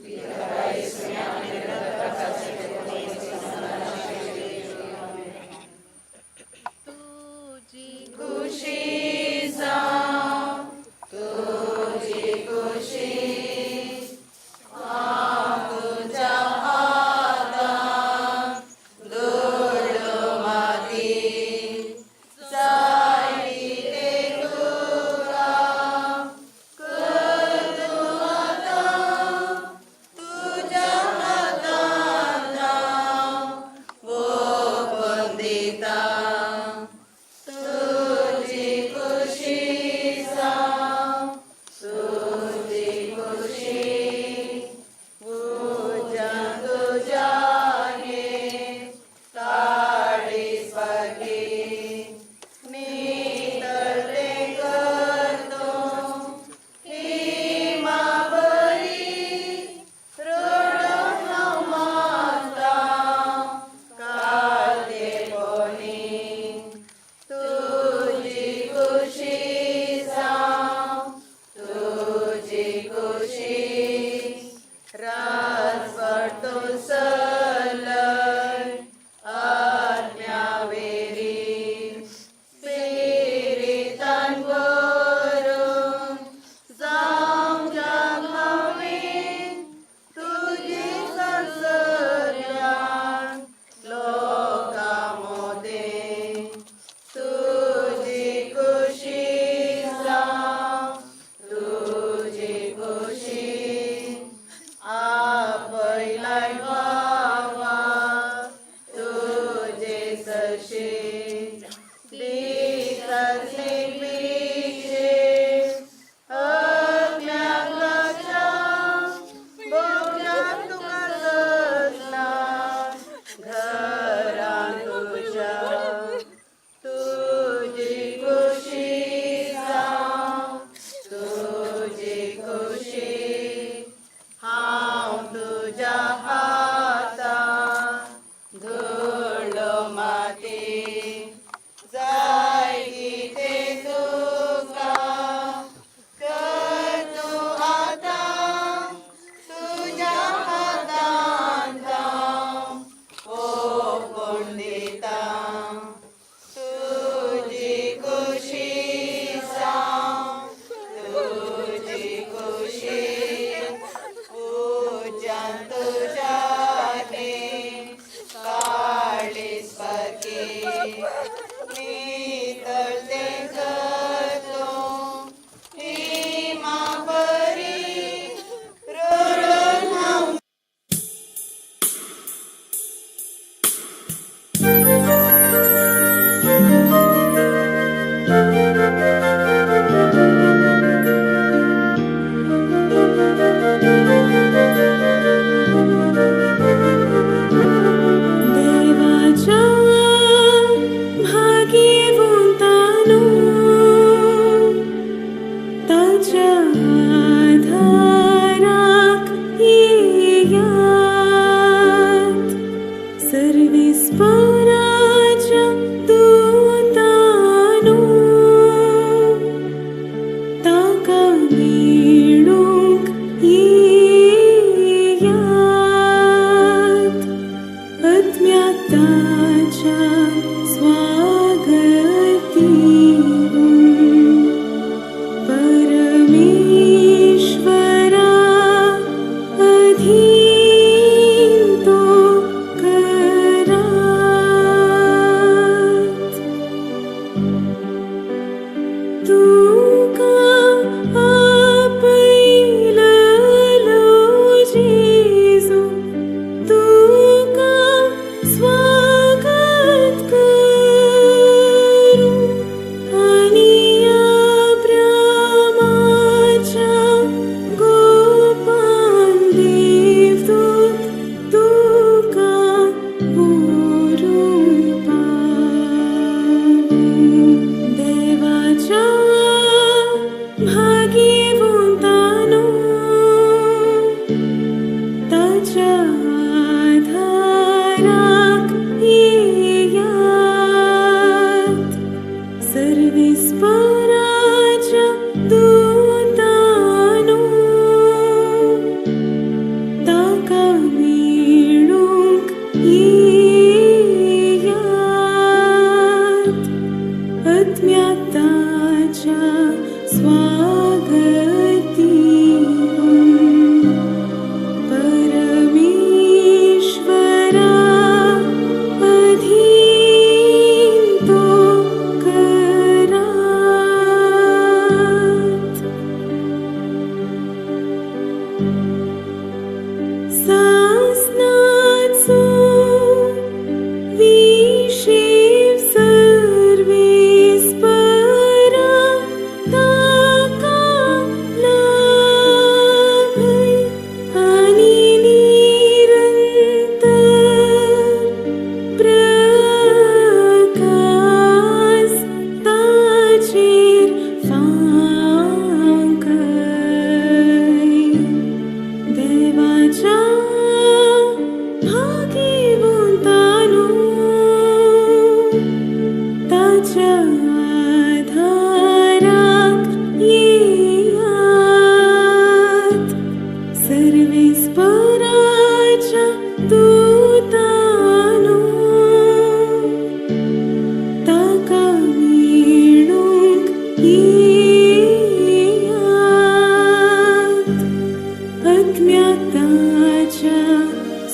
Abay lai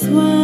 स्वामी